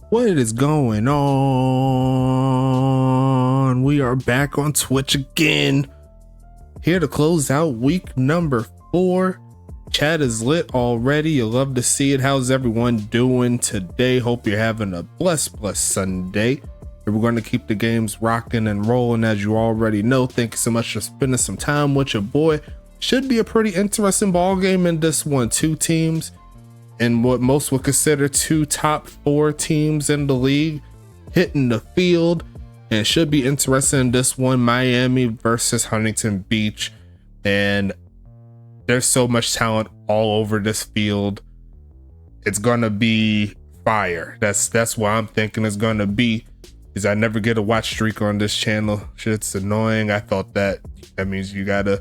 What is going on? We are back on Twitch again, here to close out week number 4. Chat is lit already. You love to see it. How's everyone doing today? Hope you're having a blessed Sunday. We're going to keep the games rocking and rolling, as you already know. Thank you so much for spending some time with your boy. Should be a pretty interesting ball game in this one. 2 teams and what most would consider 2 top 4 teams in the league hitting the field, and should be interesting in this one. Miami versus Huntington Beach, and there's so much talent all over this field. It's gonna be fire. That's what I'm thinking it's gonna be, is I never get a watch streak on this channel. Shit's annoying. I thought that means you gotta,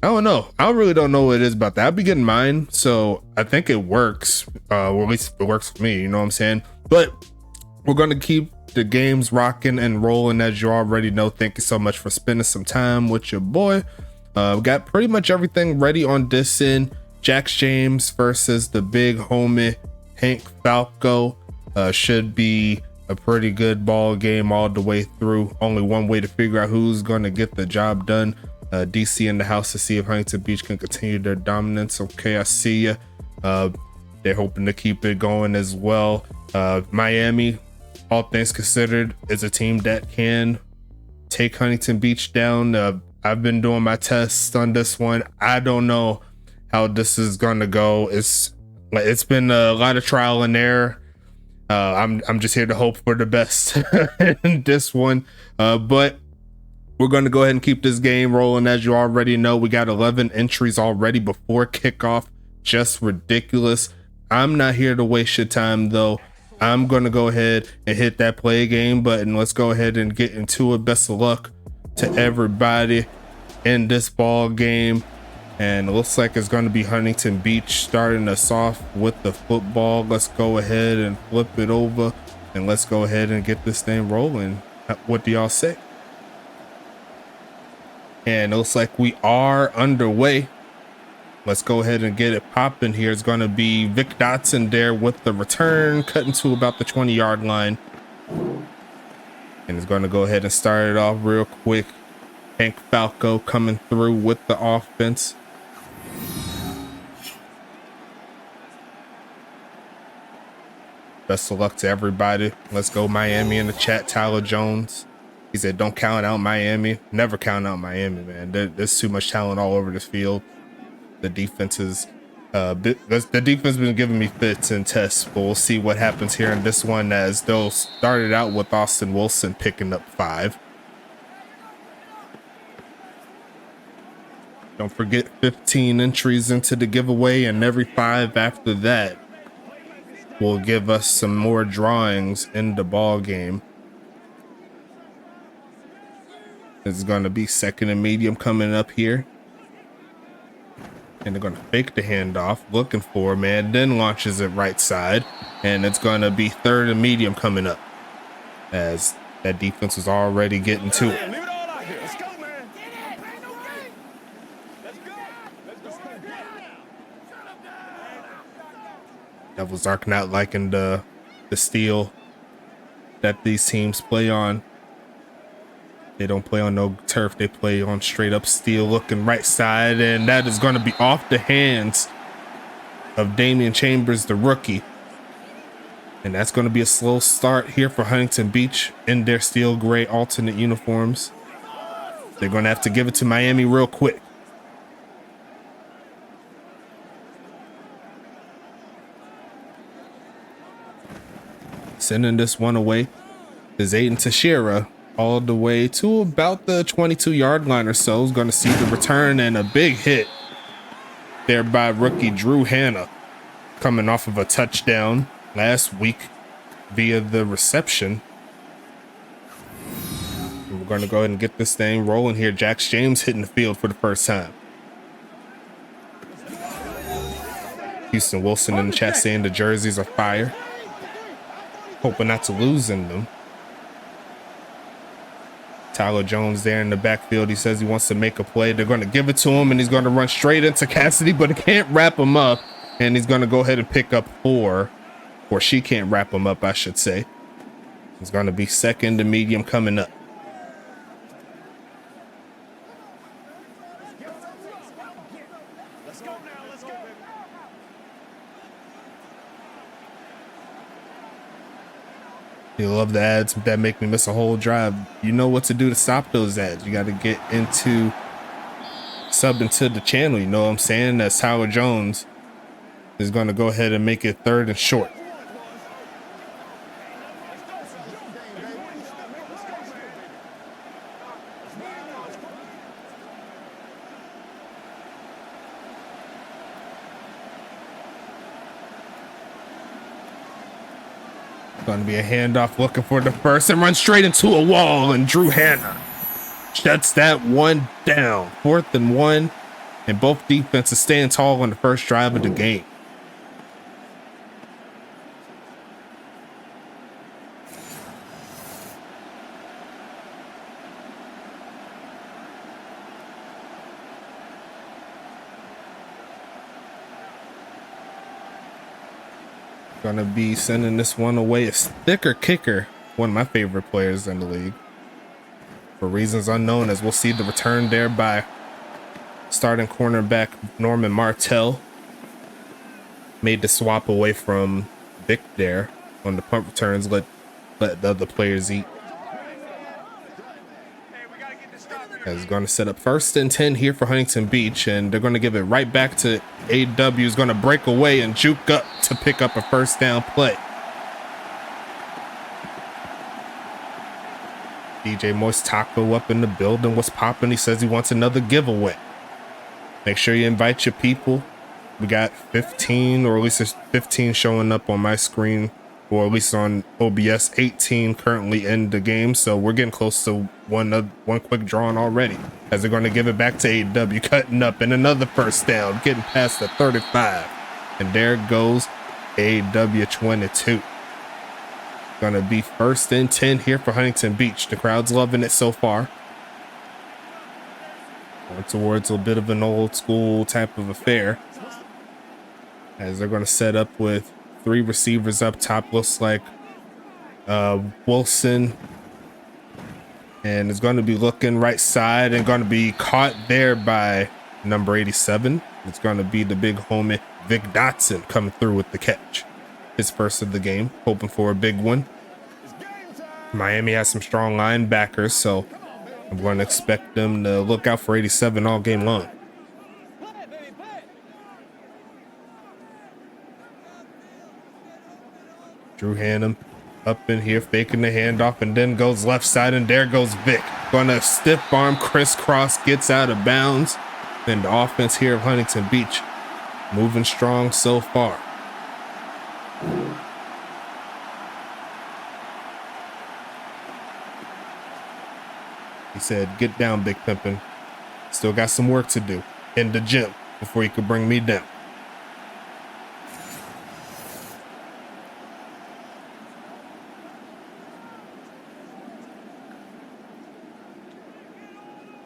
I don't know. I really don't know what it is about that. I'll be getting mine, so I think it works. Or at least it works for me, you know what I'm saying? But we're going to keep the games rocking and rolling, as you already know. Thank you so much for spending some time with your boy. We got pretty much everything ready on this end. Jax James versus the big homie Hank Falco. Should be a pretty good ball game all the way through. Only one way to figure out who's going to get the job done. DC in the house to see if Huntington Beach can continue their dominance. Okay, I see ya. They're hoping to keep it going as well. Miami, all things considered, is a team that can take Huntington Beach down. I've been doing my tests on this one. I don't know how this is gonna go. It's been a lot of trial and error. I'm just here to hope for the best in this one. But we're going to go ahead and keep this game rolling. As you already know, we got 11 entries already before kickoff. Just ridiculous. I'm not here to waste your time, though. I'm going to go ahead and hit that play game button. Let's go ahead and get into it. Best of luck to everybody in this ball game. And it looks like it's going to be Huntington Beach starting us off with the football. Let's go ahead and flip it over, and let's go ahead and get this thing rolling. What do y'all say? And it looks like we are underway. Let's go ahead and get it popping here. It's going to be Vic Dotson there with the return, cutting to about the 20-yard line. And it's going to go ahead and start it off real quick. Hank Falco coming through with the offense. Best of luck to everybody. Let's go Miami in the chat. Tyler Jones. He said, don't count out Miami. Never count out Miami, man. There's too much talent all over this field. The defense is, the defense been giving me fits and tests, but we'll see what happens here in this one, as they'll started out with Austin Wilson picking up 5. Don't forget 15 entries into the giveaway, and every 5 after that will give us some more drawings in the ball game. It's going to be second and medium coming up here. And they're going to fake the handoff, looking for man, then launches it right side. And it's going to be third and medium coming up, as that defense was already getting to it. Devils are not liking the steel that these teams play on. They don't play on no turf. They play on straight up steel, looking right side. And that is going to be off the hands of Damian Chambers, the rookie. And that's going to be a slow start here for Huntington Beach in their steel gray alternate uniforms. They're going to have to give it to Miami real quick. Sending this one away is Aiden Teixeira, all the way to about the 22-yard line or so. Is going to see the return and a big hit there by rookie Drew Hanna, coming off of a touchdown last week via the reception. And we're going to go ahead and get this thing rolling here. Jax James hitting the field for the first time. Houston Wilson in the chat saying the jerseys are fire. Hoping not to lose in them. Tyler Jones there in the backfield. He says he wants to make a play. They're going to give it to him, and he's going to run straight into Cassidy, but he can't wrap him up. And he's going to go ahead and pick up 4, or she can't wrap him up, I should say. It's going to be second and medium coming up. You love the ads that make me miss a whole drive. You know what to do to stop those ads. You got to get into sub into the channel. You know what I'm saying? That's Howard Jones is going to go ahead and make it third and short. Going to be a handoff, looking for the first, and run straight into a wall, and Drew Hanna shuts that one down. 4th and 1, and both defenses staying tall on the first drive of the game. Gonna be sending this one away. A sticker kicker, one of my favorite players in the league, for reasons unknown, as we'll see the return there by starting cornerback Norman Martell. Made the swap away from Vic there on the punt returns. Let the other players eat. Is going to set up 1st and 10 here for Huntington Beach, and they're going to give it right back to AW. Is going to break away and juke up to pick up a first down play. DJ Moist Taco up in the building. What's popping? He says he wants another giveaway. Make sure you invite your people. We got 15, or at least there's 15 showing up on my screen, or at least on OBS. 18 currently in the game, so we're getting close to one quick drawing already, as they're going to give it back to AW, cutting up, and another first down, getting past the 35, and there goes AW 22. Gonna be 1st and 10 here for Huntington Beach. The crowd's loving it so far. Going towards a bit of an old school type of affair, as they're going to set up with 3 receivers up top. Looks like Wilson And it's going to be looking right side and going to be caught there by number 87. It's going to be the big homie Vic Dotson coming through with the catch. His first of the game, hoping for a big one. Miami has some strong linebackers, so I'm going to expect them to look out for 87 all game long. Drew Hannum up in here, faking the handoff, and then goes left side, and there goes Vic. Gonna stiff arm, crisscross, gets out of bounds. And the offense here of Huntington Beach moving strong so far. He said, "Get down, Big Pimpin'. Still got some work to do in the gym before you could bring me down."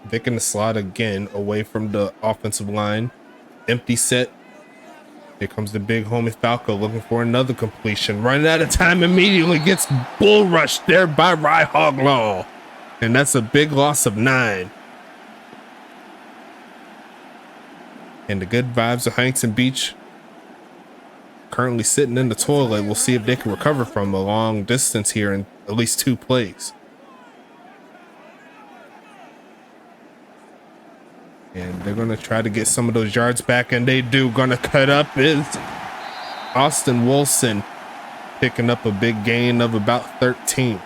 Vic in the slot again, away from the offensive line. Empty set. Here comes the big homie Falco looking for another completion. Running out of time immediately, gets bull rushed there by Rye Hoglaw. And that's a big loss of 9. And the good vibes of Huntington Beach currently sitting in the toilet. We'll see if they can recover from a long distance here in at least 2 plays. And they're going to try to get some of those yards back, and they do. Going to cut up is Austin Wilson, picking up a big gain of about 13.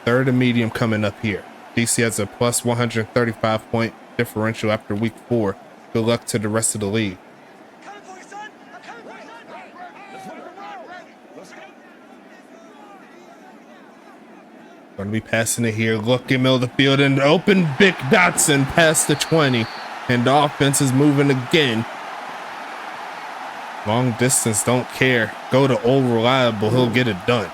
Third and medium coming up here. DC has a plus 135 point differential after week 4. Good luck to the rest of the league. Going to be passing it here. Looking middle of the field and open. Big Dotson past the 20. And the offense is moving again. Long distance, don't care. Go to Old Reliable. He'll get it done.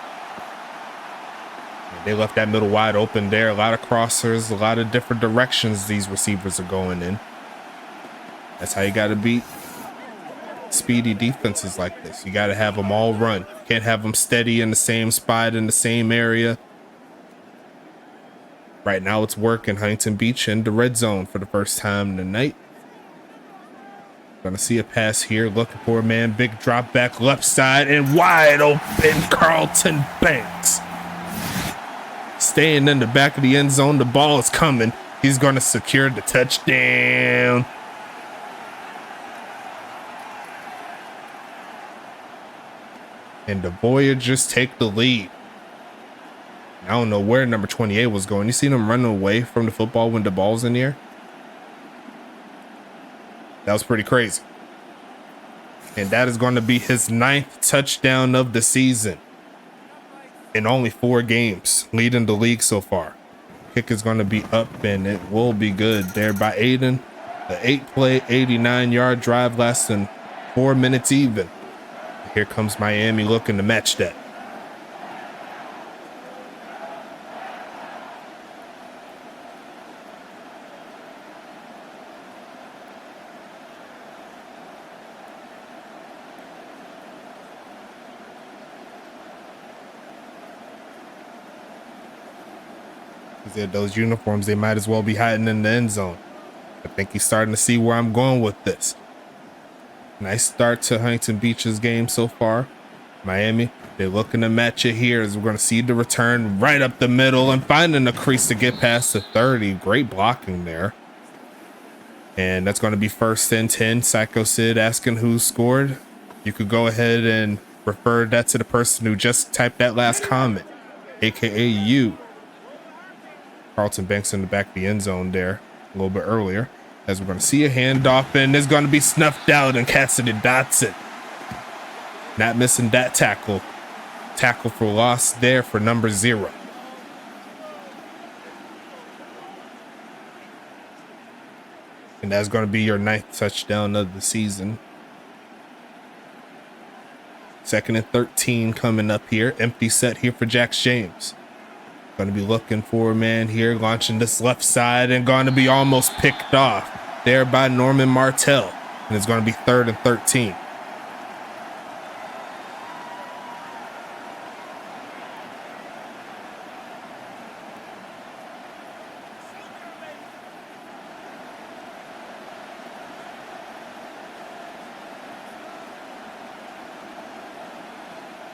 And they left that middle wide open there. A lot of crossers, a lot of different directions these receivers are going in. That's how you got to beat speedy defenses like this. You got to have them all run. Can't have them steady in the same spot in the same area. Right now it's working. Huntington Beach in the red zone for the first time tonight. Gonna see a pass here. Looking for a man. Big drop back left side and wide open Carlton Banks. Staying in the back of the end zone. The ball is coming. He's gonna secure the touchdown. And the Voyagers take the lead. I don't know where number 28 was going. You seen him running away from the football when the ball's in the air? That was pretty crazy. And that is going to be his 9th touchdown of the season in only 4 games, leading the league so far. Kick is going to be up, and it will be good there by Aiden. The 8-play, 89-yard drive lasting 4 minutes even. Here comes Miami looking to match that. Those uniforms, they might as well be hiding in the end zone. I think he's starting to see where I'm going with this. Nice start to Huntington Beach's game so far. Miami, they're looking to match it here as we're going to see the return right up the middle and finding a crease to get past the 30. Great blocking there. And that's going to be 1st and 10. Psycho Sid asking who scored. You could go ahead and refer that to the person who just typed that last comment, aka you. Carlton Banks in the back of the end zone there a little bit earlier, as we're going to see a handoff, and it's going to be snuffed out, and Cassidy Dotson not missing that tackle for loss there for number 0. And that's going to be your 9th touchdown of the season. 2nd and 13 coming up here. Empty set here for Jax James. Going to be looking for a man here, launching this left side, and going to be almost picked off there by Norman Martell. And it's going to be 3rd and 13.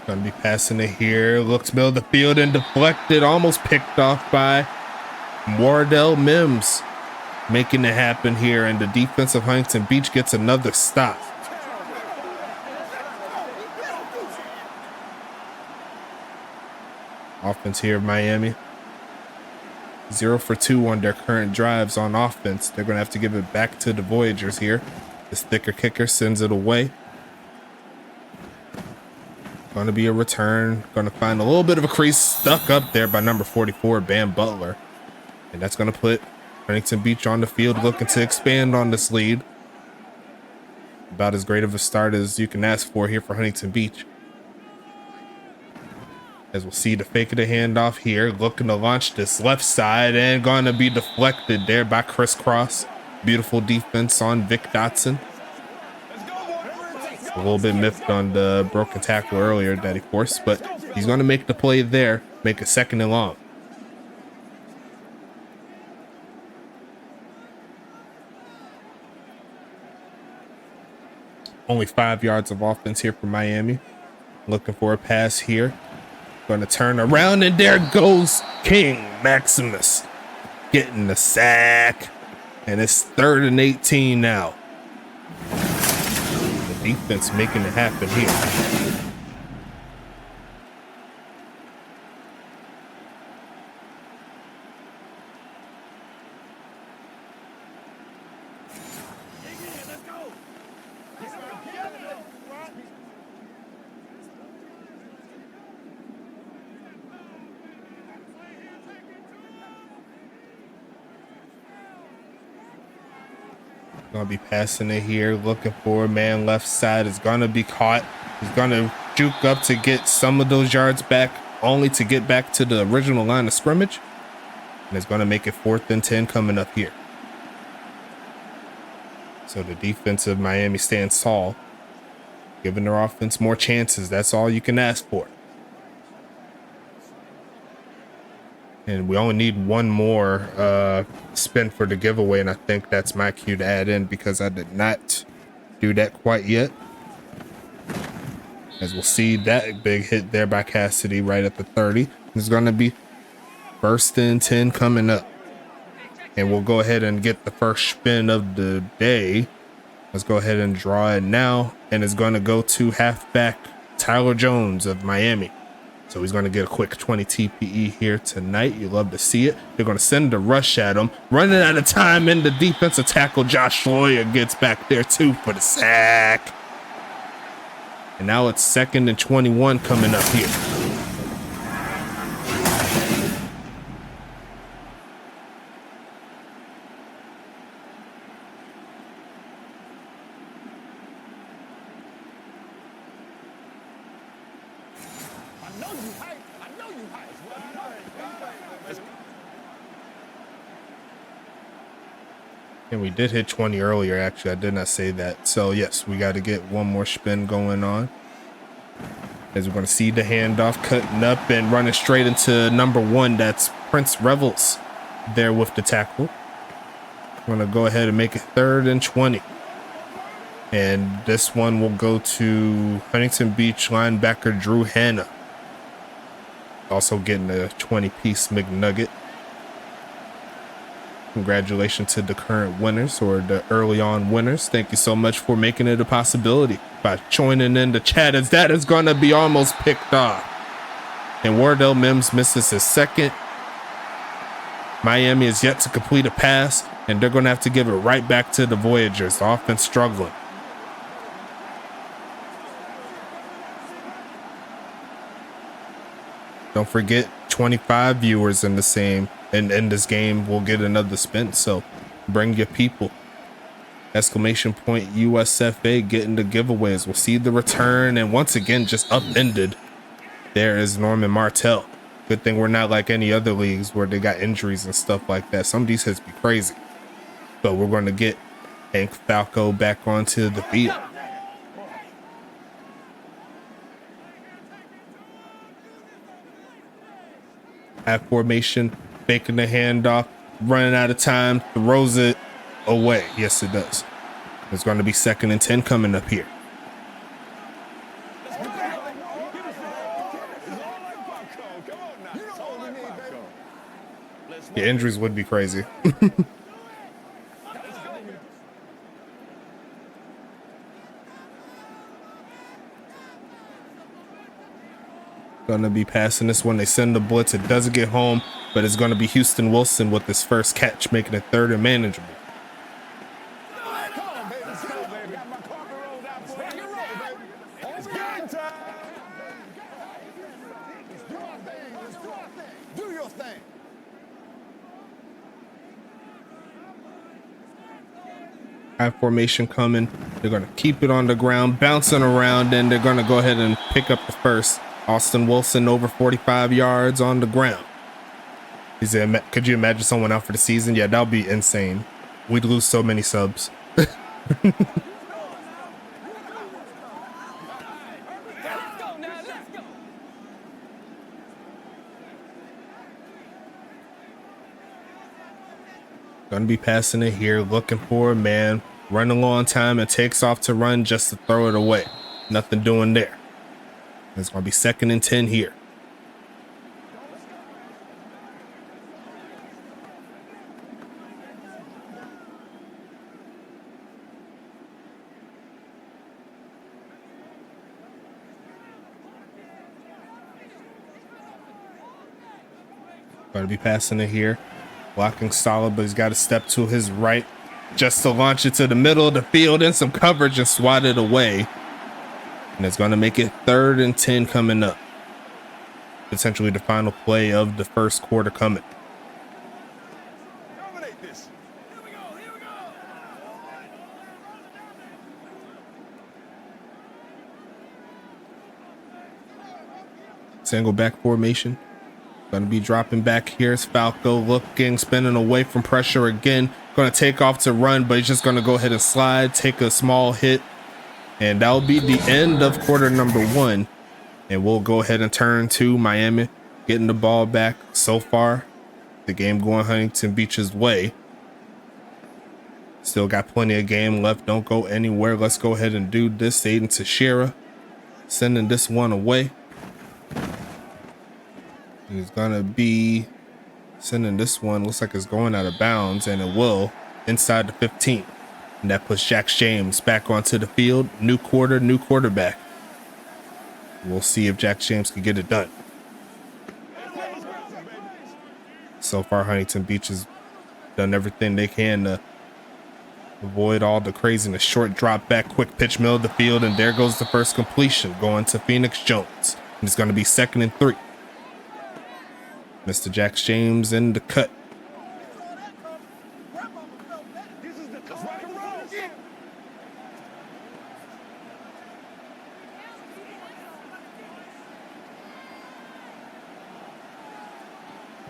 Gonna be passing it here. Looks middle of the field and deflected. Almost picked off by Wardell Mims. Making it happen here. And the defense of Huntington Beach gets another stop. Offense here, Miami. 0 for 2 on their current drives on offense. They're going to have to give it back to the Voyagers here. This thicker kicker sends it away. Going to be a return. Going to find a little bit of a crease stuck up there by number 44, Bam Butler. And that's going to put Huntington Beach on the field looking to expand on this lead. About as great of a start as you can ask for here for Huntington Beach. As we'll see the fake of the handoff here, looking to launch this left side and going to be deflected there by Crisscross. Beautiful defense on Vic Dotson. A little bit miffed on the broken tackle earlier that he forced, but he's going to make the play there, make it 2nd and long. Only 5 yards of offense here for Miami. Looking for a pass here. Going to turn around, and there goes King Maximus getting the sack. And it's 3rd and 18 now. The defense making it happen here. Gonna be passing it here, looking for a man left side. Is gonna be caught. He's gonna juke up to get some of those yards back, only to get back to the original line of scrimmage. And it's gonna make it 4th and 10 coming up here. So the defense of Miami stands tall, giving their offense more chances. That's all you can ask for. And we only need one more spin for the giveaway, and I think that's my cue to add in because I did not do that quite yet. As we'll see that big hit there by Cassidy right at the 30. It's going to be 1st and 10 coming up. And we'll go ahead and get the first spin of the day. Let's go ahead and draw it now. And it's going to go to halfback Tyler Jones of Miami. So he's going to get a quick 20 TPE here tonight. You love to see it. They're going to send a rush at him. Running out of time in the defensive tackle. Josh Loyer gets back there too for the sack. And now it's 2nd and 21 coming up here. And we did hit 20 earlier, actually. I did not say that. So, yes, we got to get one more spin going on. As we're going to see the handoff cutting up and running straight into number 1. That's Prince Revels there with the tackle. We're going to go ahead and make it 3rd and 20. And this one will go to Huntington Beach linebacker Drew Hanna. Also getting a 20-piece McNugget. Congratulations to the current winners or the early on winners. Thank you so much for making it a possibility by joining in the chat, as that is going to be almost picked off. And Wardell Mims misses his 2nd. Miami is yet to complete a pass, and they're going to have to give it right back to the Voyagers. The offense struggling. Don't forget, 25 viewers in the same. And in this game, we'll get another spin. So bring your people. Exclamation point USFA getting the giveaways. We'll see the return. And once again, just upended. There is Norman Martell. Good thing we're not like any other leagues where they got injuries and stuff like that. Some of these hits be crazy. But we're going to get Hank Falco back onto the field. Half formation. Making the handoff, running out of time, throws it away. Yes, it does. It's going to be 2nd and 10 coming up here. Yeah, injuries would be crazy. Gonna be passing this one. They send the blitz. It doesn't get home, but it's gonna be Houston Wilson with his first catch, making it 3rd and manageable. High formation coming. They're going to keep it on the ground, bouncing around, and they're going to go ahead and pick up the first. Austin Wilson over 45 yards on the ground. He said, could you imagine someone out for the season? Yeah, that would be insane. We'd lose so many subs. Gonna be passing it here, looking for a man, running on time and takes off to run just to throw it away. Nothing doing there. It's gonna be 2nd and 10 here. Gonna be passing it here. Blocking solid, but he's got to step to his right just to launch it to the middle of the field and some coverage and swat it away. And it's going to make it 3rd and 10 coming up. Potentially the final play of the first quarter coming. Single back formation. Going to be dropping back here. It's Falco looking, spinning away from pressure again. Going to take off to run, but he's just going to go ahead and slide, take a small hit. And that'll be the end of quarter number 1. And we'll go ahead and turn to Miami, getting the ball back. So far, the game going Huntington Beach's way. Still got plenty of game left. Don't go anywhere. Let's go ahead and do this. Aiden Teixeira sending this one away. He's gonna be sending this one. Looks like it's going out of bounds, and it will inside the 15. And that puts Jack James back onto the field. New quarter, new quarterback. We'll see if Jack James can get it done. So far, Huntington Beach has done everything they can to avoid all the craziness. Short drop back, quick pitch, middle of the field, and there goes the first completion going to Phoenix Jones. And it's going to be 2nd and 3. Mr. Jack James in the cut.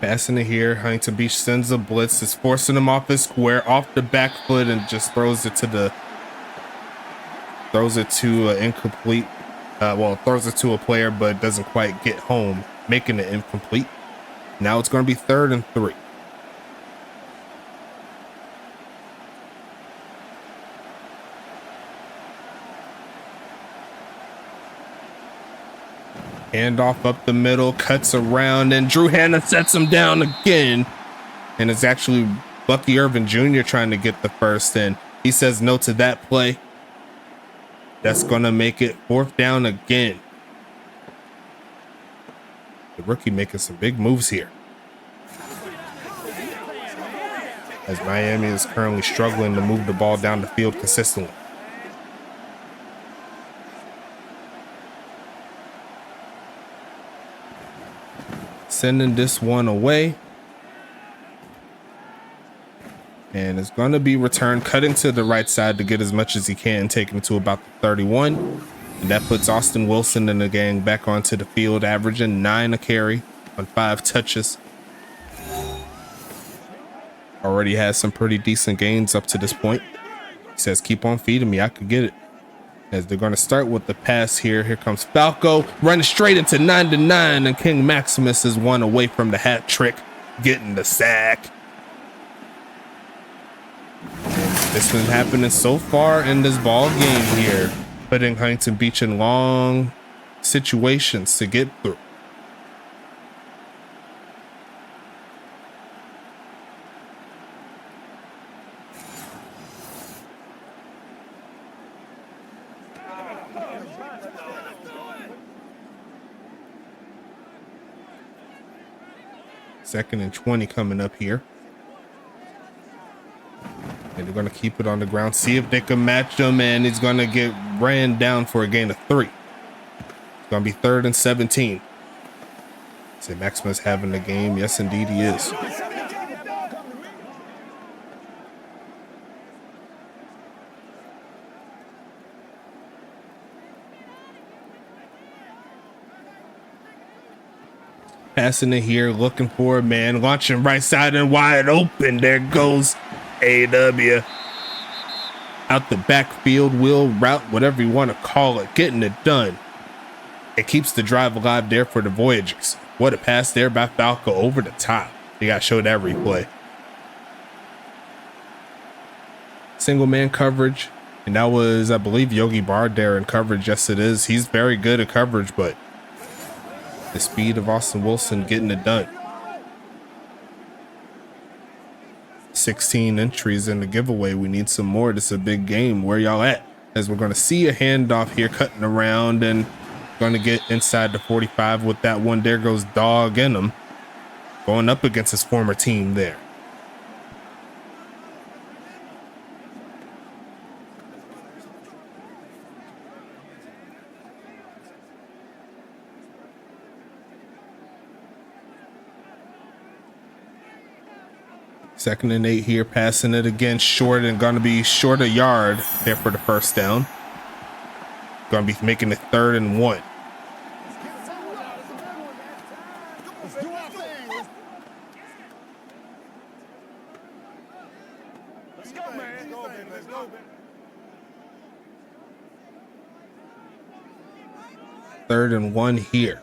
Passing it here. Huntington Beach sends a blitz. It's forcing him off his square, off the back foot, and just throws it to an incomplete. Throws it to a player, but doesn't quite get home, making it incomplete. Now it's going to be 3rd and 3. Handoff up the middle, cuts around, and Drew Hanna sets him down again. And it's actually Bucky Irvin Jr. trying to get the first, and he says no to that play. That's going to make it 4th down again. The rookie making some big moves here. As Miami is currently struggling to move the ball down the field consistently. Sending this one away. And it's going to be returned, cutting to the right side to get as much as he can, taking it to about the 31. And that puts Austin Wilson and the gang back onto the field, averaging 9 a carry on 5 touches. Already has some pretty decent gains up to this point. He says, keep on feeding me. I could get it. As they're going to start with the pass here. Here comes Falco running straight into 9-9. And King Maximus is one away from the hat trick, getting the sack. This has been happening so far in this ball game here, putting Huntington Beach in long situations to get through. 2nd and 20 coming up here. And they're going to keep it on the ground, see if they can match him, and he's going to get ran down for a gain of 3. It's going to be 3rd and 17. Say Maximus having the game. Yes, indeed he is. Passing it here, looking for a man, launching right side and wide open. There goes AW. Out the backfield, wheel route, whatever you want to call it, getting it done. It keeps the drive alive there for the Voyagers. What a pass there by Falco over the top. You got to show that replay. Single man coverage. And that was, I believe, Yogi Bard there in coverage. Yes, it is. He's very good at coverage, but the speed of Austin Wilson getting it done. 16 entries in the giveaway. We need some more. This is a big game. Where y'all at? As we're going to see a handoff here cutting around and going to get inside the 45 with that one. There goes Dog in him. Going up against his former team there. Second and 8 here, passing it again short and going to be short a yard there for the first down. Going to be making it 3rd and 1. Let's go, man. Let's go. Third and 1 here.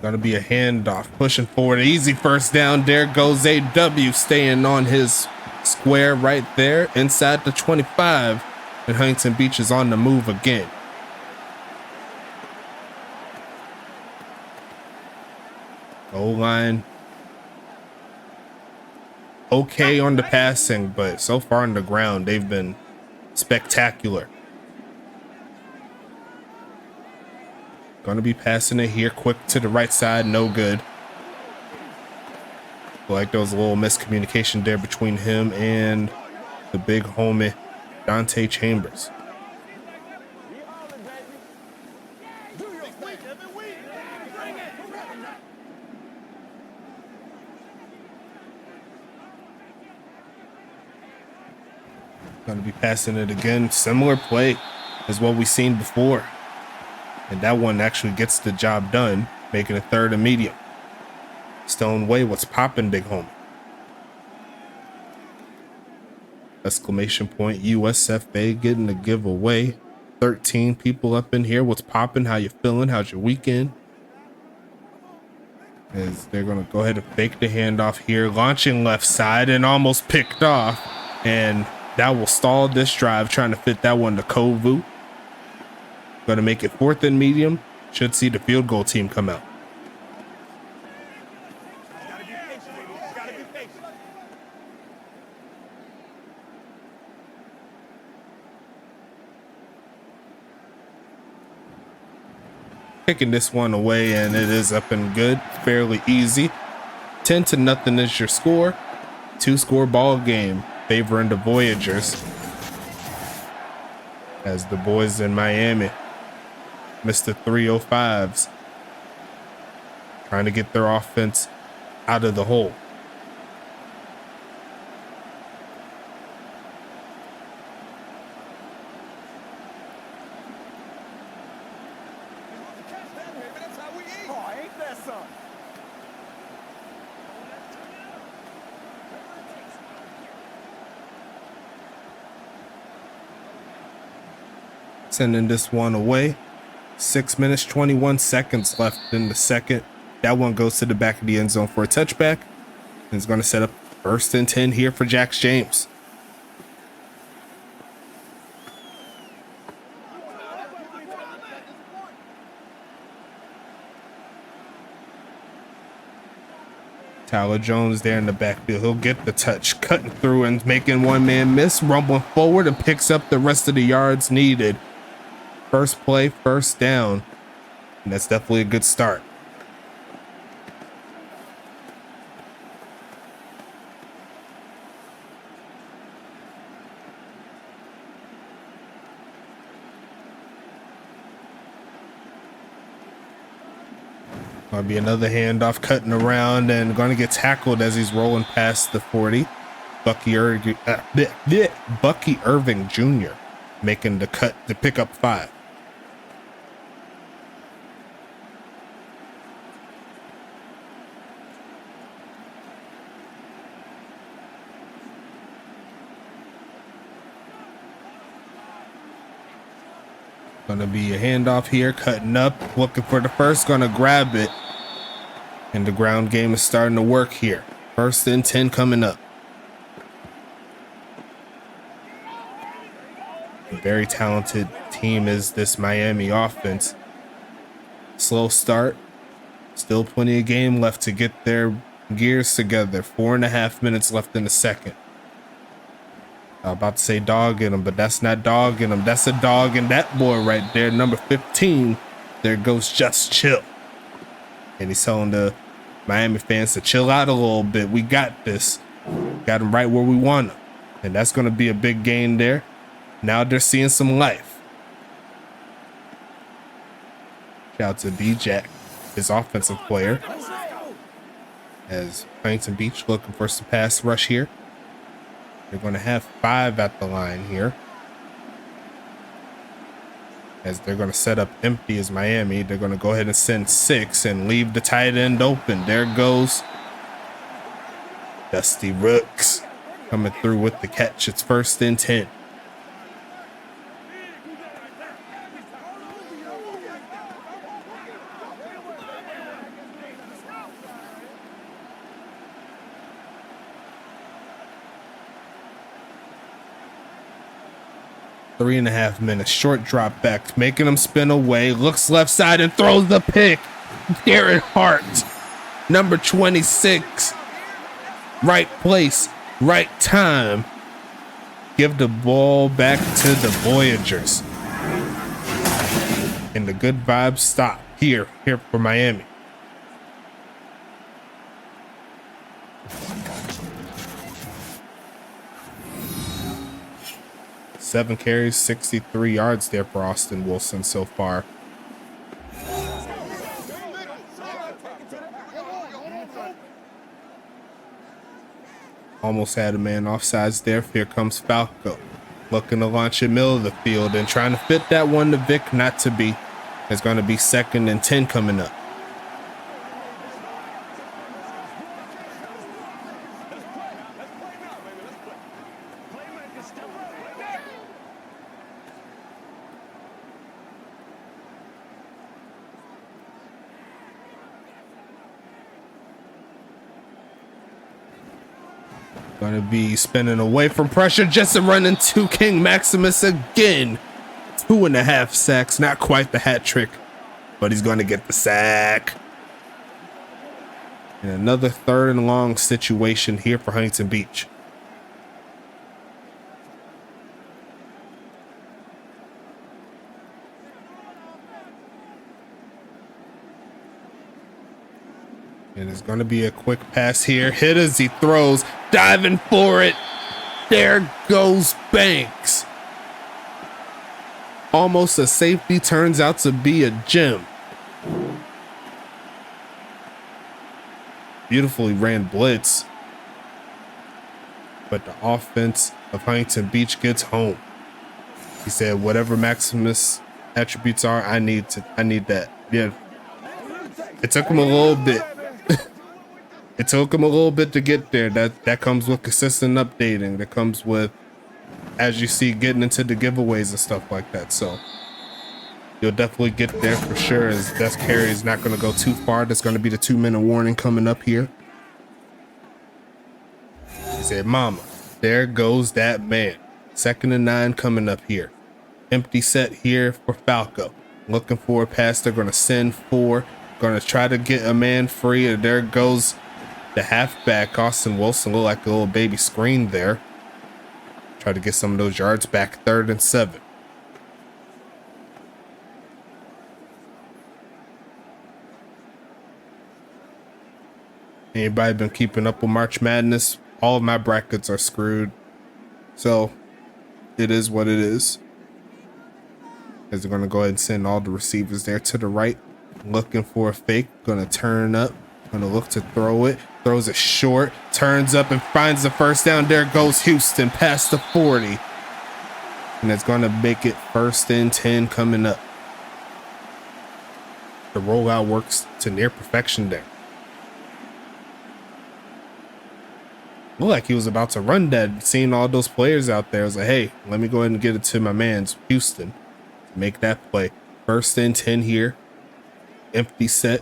Gonna be a handoff, pushing forward, easy first down. There goes AW, staying on his square right there inside the 25, and Huntington Beach is on the move again. Goal line okay on the passing, but so far on the ground they've been spectacular. Gonna be passing it here quick to the right side, no good. Like there was a little miscommunication there between him and the big homie Dante Chambers. Gonna be passing it again, similar play as what we've seen before. And that one actually gets the job done, making it 3rd and medium. Stone Way, what's poppin', big homie? Exclamation point, USFA getting the giveaway. 13 people up in here. What's poppin'? How you feeling? How's your weekend? As they're going to go ahead and fake the handoff here. Launching left side and almost picked off. And that will stall this drive, trying to fit that one to Kovu. Going to make it 4th and medium. Should see the field goal team come out. Kicking this one away, and it is up and good. Fairly easy. 10-0 is your score. 2-score ball game favoring the Voyagers. As the boys in Miami, Mr. 305s, trying to get their offense out of the hole. Sending this one away. 6 minutes, 21 seconds left in the second. That one goes to the back of the end zone for a touchback. And it's going to set up 1st and 10 here for Jax James. Tyler Jones there in the backfield. He'll get the touch, cutting through and making one man miss, rumbling forward and picks up the rest of the yards needed. First play, first down. And that's definitely a good start. Gonna be another handoff cutting around and gonna get tackled as he's rolling past the 40. Bucky Irving Jr. making the cut to pick up 5. Gonna be a handoff here, cutting up, looking for the first, gonna grab it. And the ground game is starting to work here. 1st and 10 coming up. A very talented team is this Miami offense. Slow start. Still plenty of game left to get their gears together. 4.5 minutes left in the second. I'm about to say dog in him, but that's not dog in him. That's a dog in that boy right there, number 15. There goes Just Chill. And he's telling the Miami fans to chill out a little bit. We got this. Got him right where we want him. And that's going to be a big gain there. Now they're seeing some life. Shout out to D-Jack, his offensive player. As Huntington Beach looking for some pass rush here. They're going to have 5 at the line here. As they're going to set up empty as Miami. They're going to go ahead and send 6 and leave the tight end open. There goes Dusty Rooks coming through with the catch. It's 1st and 10. Three and a half minutes. Short drop back, making him spin away. Looks left side and throws the pick. Garrett Hart, number 26. Right place, right time. Give the ball back to the Voyagers. And the good vibes stop here for Miami. Seven carries, 63 yards there for Austin Wilson so far. Almost had a man offsides there. Here comes Falco. Looking to launch in the middle of the field and trying to fit that one to Vic, not to be. It's going to be 2nd and 10 coming up. Going to be spinning away from pressure just to run into King Maximus again. 2.5 sacks, not quite the hat trick, but he's going to get the sack. And another 3rd and long situation here for Huntington Beach. And it's going to be a quick pass here. Hit as he throws, diving for it. There goes Banks. Almost a safety, turns out to be a gem. Beautifully ran blitz. But the offense of Huntington Beach gets home. He said, whatever Maximus attributes are, I need that. Yeah. It took him a little bit. It took him a little bit to get there. That comes with consistent updating. That comes with, as you see, getting into the giveaways and stuff like that. So you'll definitely get there for sure, as that carry is not going to go too far. There's going to be the 2-minute warning coming up here. He said, mama, there goes that man. 2nd and 9 coming up here. Empty set here for Falco. Looking for a pass. They're going to send 4. Going to try to get a man free. And there goes the halfback, Austin Wilson. Look like a little baby screen there. Try to get some of those yards back. 3rd and 7. Anybody been keeping up with March Madness? All of my brackets are screwed. So it is what it is. As they're going to go ahead and send all the receivers there to the right. looking for a fake, gonna turn up, gonna look to throw it, throws it short, turns up and finds the first down. There goes Houston past the 40. And it's gonna make it 1st and 10 coming up. The rollout works to near perfection there. Looked like he was about to run that, seeing all those players out there. I was like, hey, let me go ahead and get it to my man's Houston to make that play. 1st and 10 here. Empty set.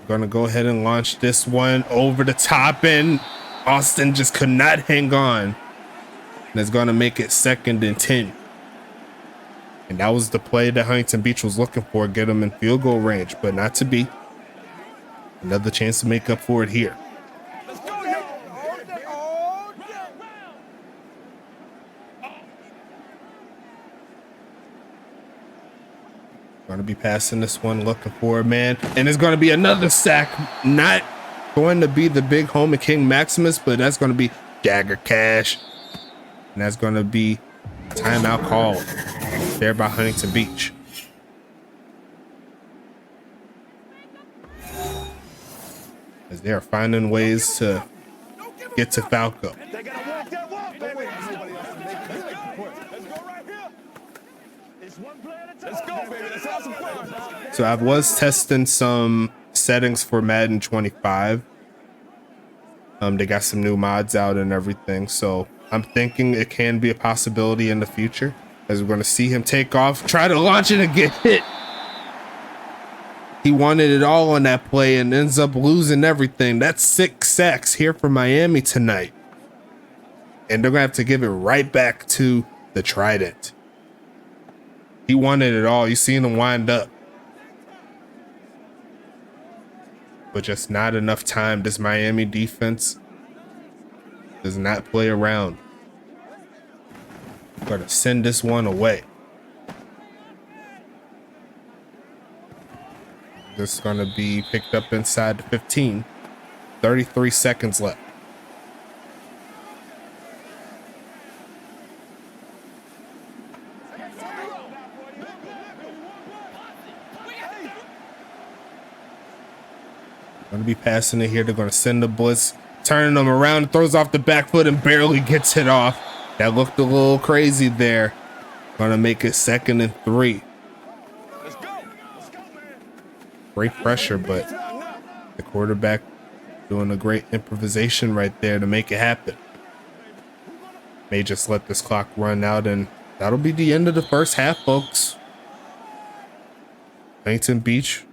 Gonna go ahead and launch this one over the top, and Austin just could not hang on. And it's gonna make it 2nd and 10. And that was the play that Huntington Beach was looking for, get them in field goal range, but not to be. Another chance to make up for it here. Going to be passing this one, looking for a man, and it's going to be another sack. Not going to be the big home of King Maximus, but that's going to be Jagger Cash, and that's going to be timeout called there by Huntington Beach. As they are finding ways to get to Falco. So I was testing some settings for Madden 25. They got some new mods out and everything. So I'm thinking it can be a possibility in the future, as we're going to see him take off, try to launch it and get hit. He wanted it all on that play and ends up losing everything. That's 6 sacks here for Miami tonight. And they're going to have to give it right back to the Trident. He wanted it all. You seen him wind up. But just not enough time. This Miami defense does not play around. Got to send this one away. This is going to be picked up inside the 15. 33 seconds left. Going to be passing it here. They're going to send the blitz, turning them around, throws off the back foot and barely gets it off. That looked a little crazy there. Going to make it 2nd and 3. Great pressure, but the quarterback doing a great improvisation right there to make it happen. May just let this clock run out, and that'll be the end of the first half, folks. Huntington Beach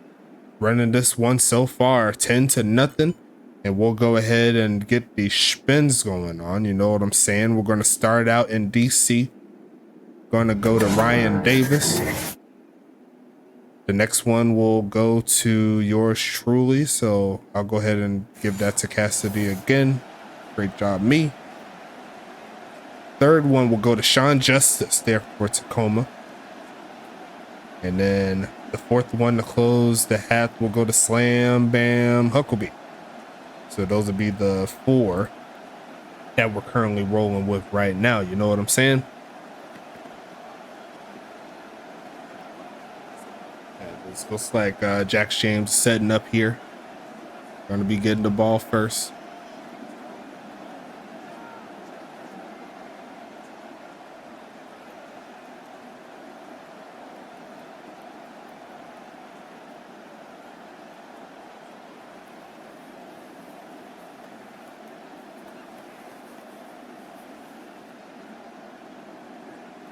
running this one so far 10-0, and we'll go ahead and get the spins going on. You know what I'm saying? We're going to start out in DC. Going to go to Ryan Davis. The next one will go to yours truly, so I'll go ahead and give that to Cassidy again. Great job, me. Third one will go to Sean Justice there for Tacoma. And then the fourth one to close the half will go to Slam Bam Huckabee. So those will be the 4 that we're currently rolling with right now. You know what I'm saying? It looks like Jack James setting up here. Going to be getting the ball first.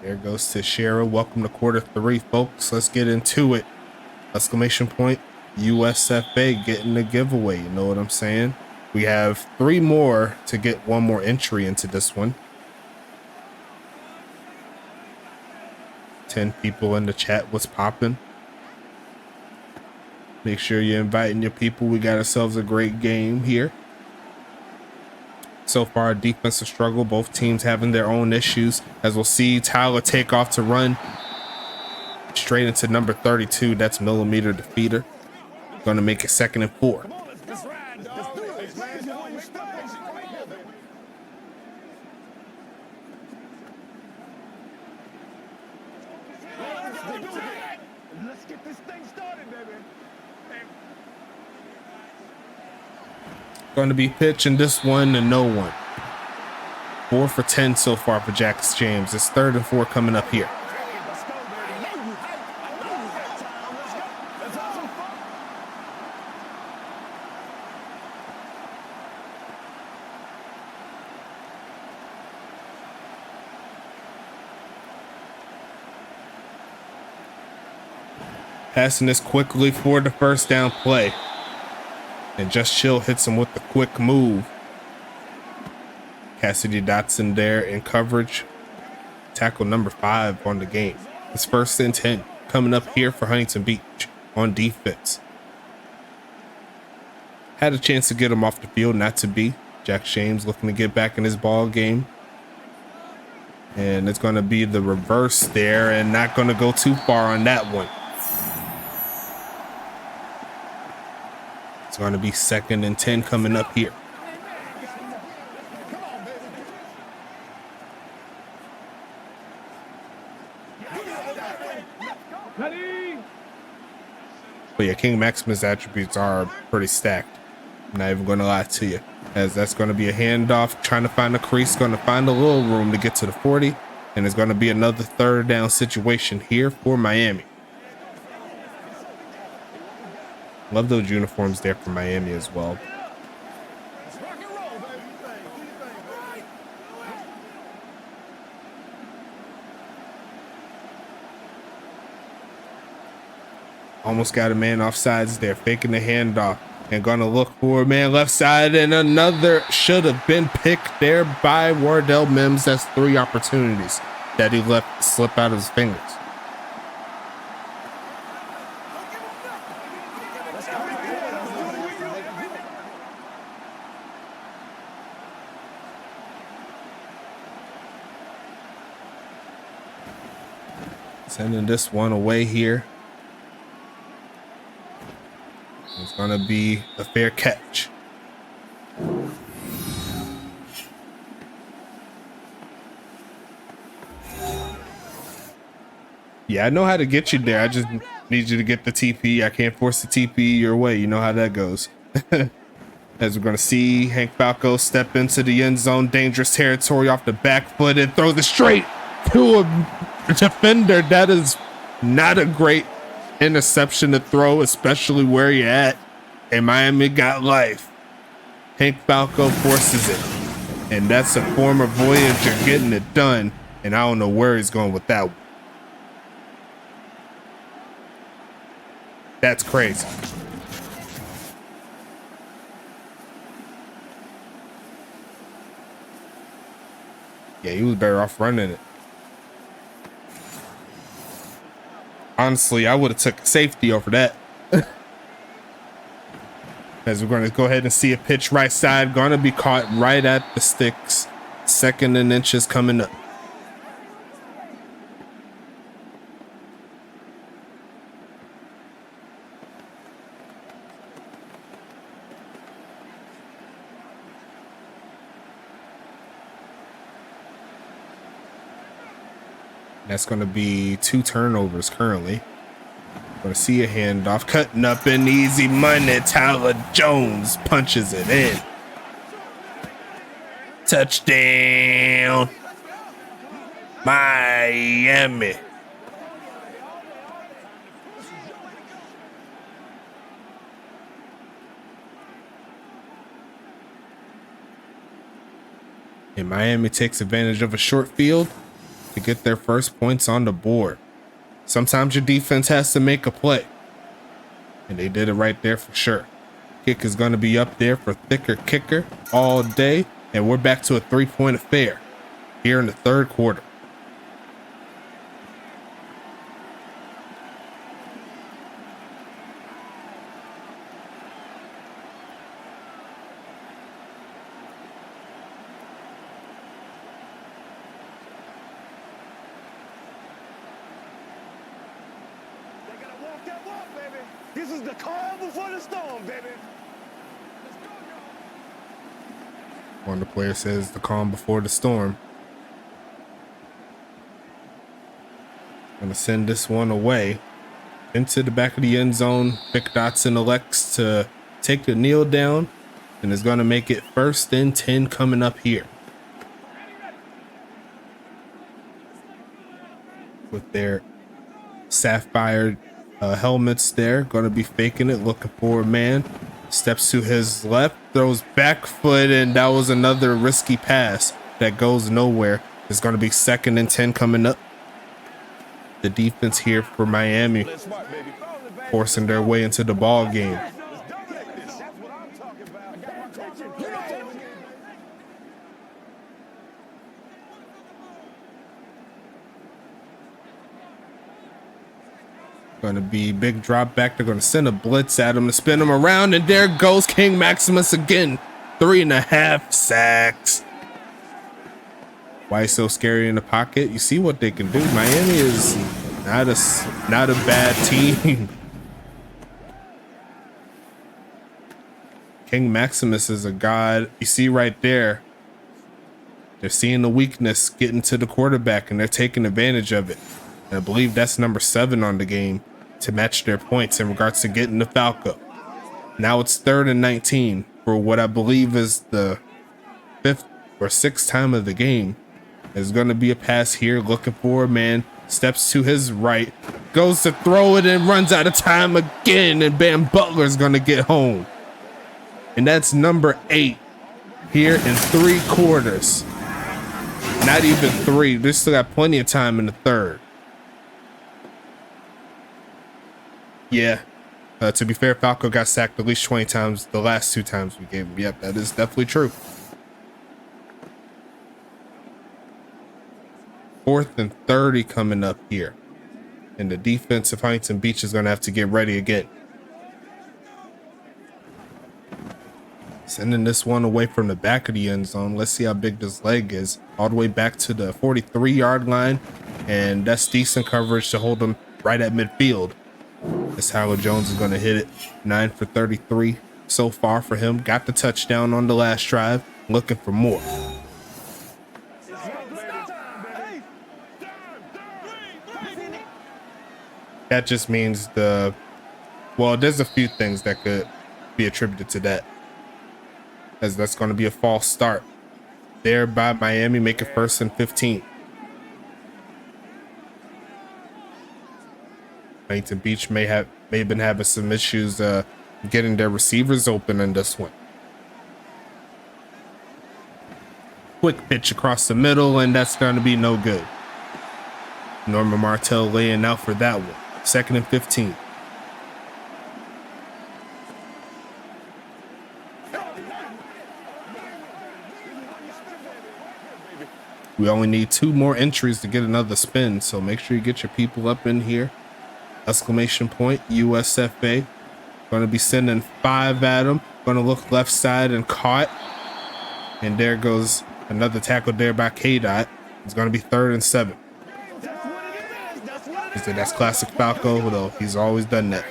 There goes to Shara. Welcome to quarter 3, folks. Let's get into it. Exclamation point. USFA getting the giveaway. You know what I'm saying? We have 3 more to get 1 more entry into this one. 10 people in the chat. What's popping? Make sure you're inviting your people. We got ourselves a great game here. So far, defensive struggle. Both teams having their own issues. As we'll see, Tyler take off to run straight into number 32. That's millimeter defeater. Going to make it 2nd and 4. Let's get this thing started, baby. Going to be pitching this one to no one. 4 for 10 so far for Jack James. It's 3rd and 4 coming up here. Passing this quickly for the first down play. And Just Chill hits him with the quick move. Cassidy Dotson there in coverage. Tackle number 5 on the game. It's 1st and 10 coming up here for Huntington Beach on defense. Had a chance to get him off the field, not to be. Jack James looking to get back in his ball game. And it's going to be the reverse there and not going to go too far on that one. It's going to be 2nd and 10 coming up here. But yeah, King Maximus' attributes are pretty stacked. I'm not even going to lie to you. As that's going to be a handoff, trying to find a crease, going to find a little room to get to the 40. And it's going to be another 3rd down situation here for Miami. Love those uniforms there for Miami as well. Almost got a man off sides there, faking the handoff and gonna look for a man left side, and another should have been picked there by Wardell Mims. That's 3 opportunities that he left slip out of his fingers. Sending this one away here. It's going to be a fair catch. Yeah, I know how to get you there. I just need you to get the TP. I can't force the TP your way. You know how that goes. As we're going to see Hank Falco step into the end zone. Dangerous territory off the back foot and throws it straight to a defender. That is not a great interception to throw, especially where you're at. And Miami got life. Hank Falco forces it. And that's a former Voyager getting it done. And I don't know where he's going with that one. That's crazy. Yeah, he was better off running it. Honestly, I would have took safety over that. As we're going to go ahead and see a pitch right side. Going to be caught right at the sticks. 2nd and inches coming up. That's going to be 2 turnovers currently. Going to see a handoff. Cutting up an easy money. Tyler Jones punches it in. Touchdown. Miami. And Miami takes advantage of a short field to get their first points on the board. Sometimes your defense has to make a play. And they did it right there for sure. Kick is going to be up there for Thicker Kicker all day. And we're back to a 3-point affair here in the 3rd quarter. This is the calm before the storm, baby. One of the players says the calm before the storm. Gonna send this one away into the back of the end zone. Vic Dotson elects to take the kneel down and is going to make it 1st and 10 coming up here. With their sapphire helmets there, going to be faking it, looking for a man. Steps to his left, throws back foot, and that was another risky pass that goes nowhere. It's going to be 2nd and 10 coming up. The defense here for Miami forcing their way into the ball game. Going to be big drop back. They're going to send a blitz at him to spin him around, and there goes King Maximus again. 3.5 sacks. Why he's so scary in the pocket? You see what they can do. Miami is not a bad team. King Maximus is a god. You see right there, they're seeing the weakness getting to the quarterback, and they're taking advantage of it. And I believe that's number 7 on the game to match their points in regards to getting the Falco. Now it's 3rd and 19 for what I believe is the 5th or 6th time of the game. There's going to be a pass here, looking for a man, steps to his right, goes to throw it and runs out of time again, and Bam Butler's going to get home. And that's number 8 here in 3 quarters. Not even 3. They still got plenty of time in the 3rd. Yeah. To be fair, Falco got sacked at least 20 times the last 2 times we gave him. Yep, that is definitely true. 4th and 30 coming up here. And the defense of Huntington Beach is going to have to get ready again. Sending this one away from the back of the end zone. Let's see how big this leg is. All the way back to the 43-yard line. And that's decent coverage to hold him right at midfield. As Howard Jones is going to hit it. 9 for 33 so far for him. Got the touchdown on the last drive. Looking for more. That just means well, there's a few things that could be attributed to that, as that's going to be a false start there by Miami, make it 1st and 15. Huntington Beach may have been having some issues getting their receivers open in this one. Quick pitch across the middle, and that's going to be no good. Norman Martell laying out for that one. 2nd and 15. We only need 2 more entries to get another spin, so make sure you get your people up in here. Exclamation point, USFA. Going to be sending 5 at him. Going to look left side and caught. And there goes another tackle there by K-Dot. It's going to be 3rd and 7. That's classic Falco, though. He's always done that.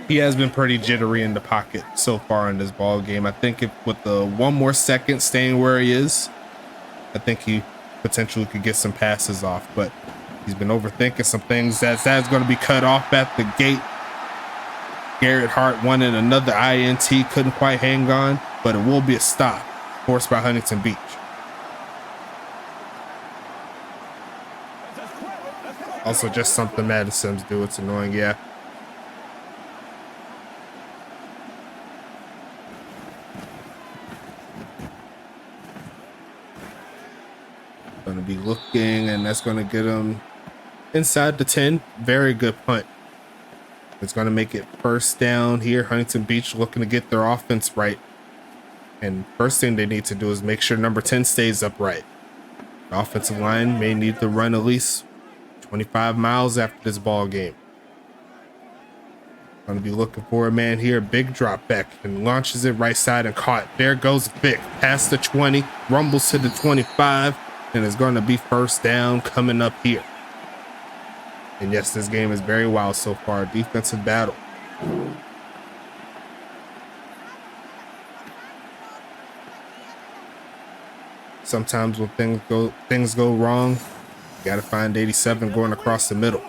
He has been pretty jittery in the pocket so far in this ball game. I think if with the 1 more second staying where he is, I think he potentially could get some passes off. But he's been overthinking some things. That's going to be cut off at the gate. Garrett Hart wanted another INT, couldn't quite hang on, but it will be a stop forced by Huntington Beach. Also, just something Madden Sims do. It's annoying, yeah. Going to be looking, and that's going to get him inside the 10. Very good punt. It's going to make it 1st down here. Huntington Beach looking to get their offense right. And first thing they need to do is make sure number 10 stays upright. The offensive line may need to run at least 25 miles after this ball game. Going to be looking for a man here. Big drop back and launches it right side and caught. There goes Vic past the 20, rumbles to the 25, and it's going to be 1st down coming up here. And yes, this game is very wild so far. Defensive battle. Sometimes when things go wrong, you got to find 87 going across the middle.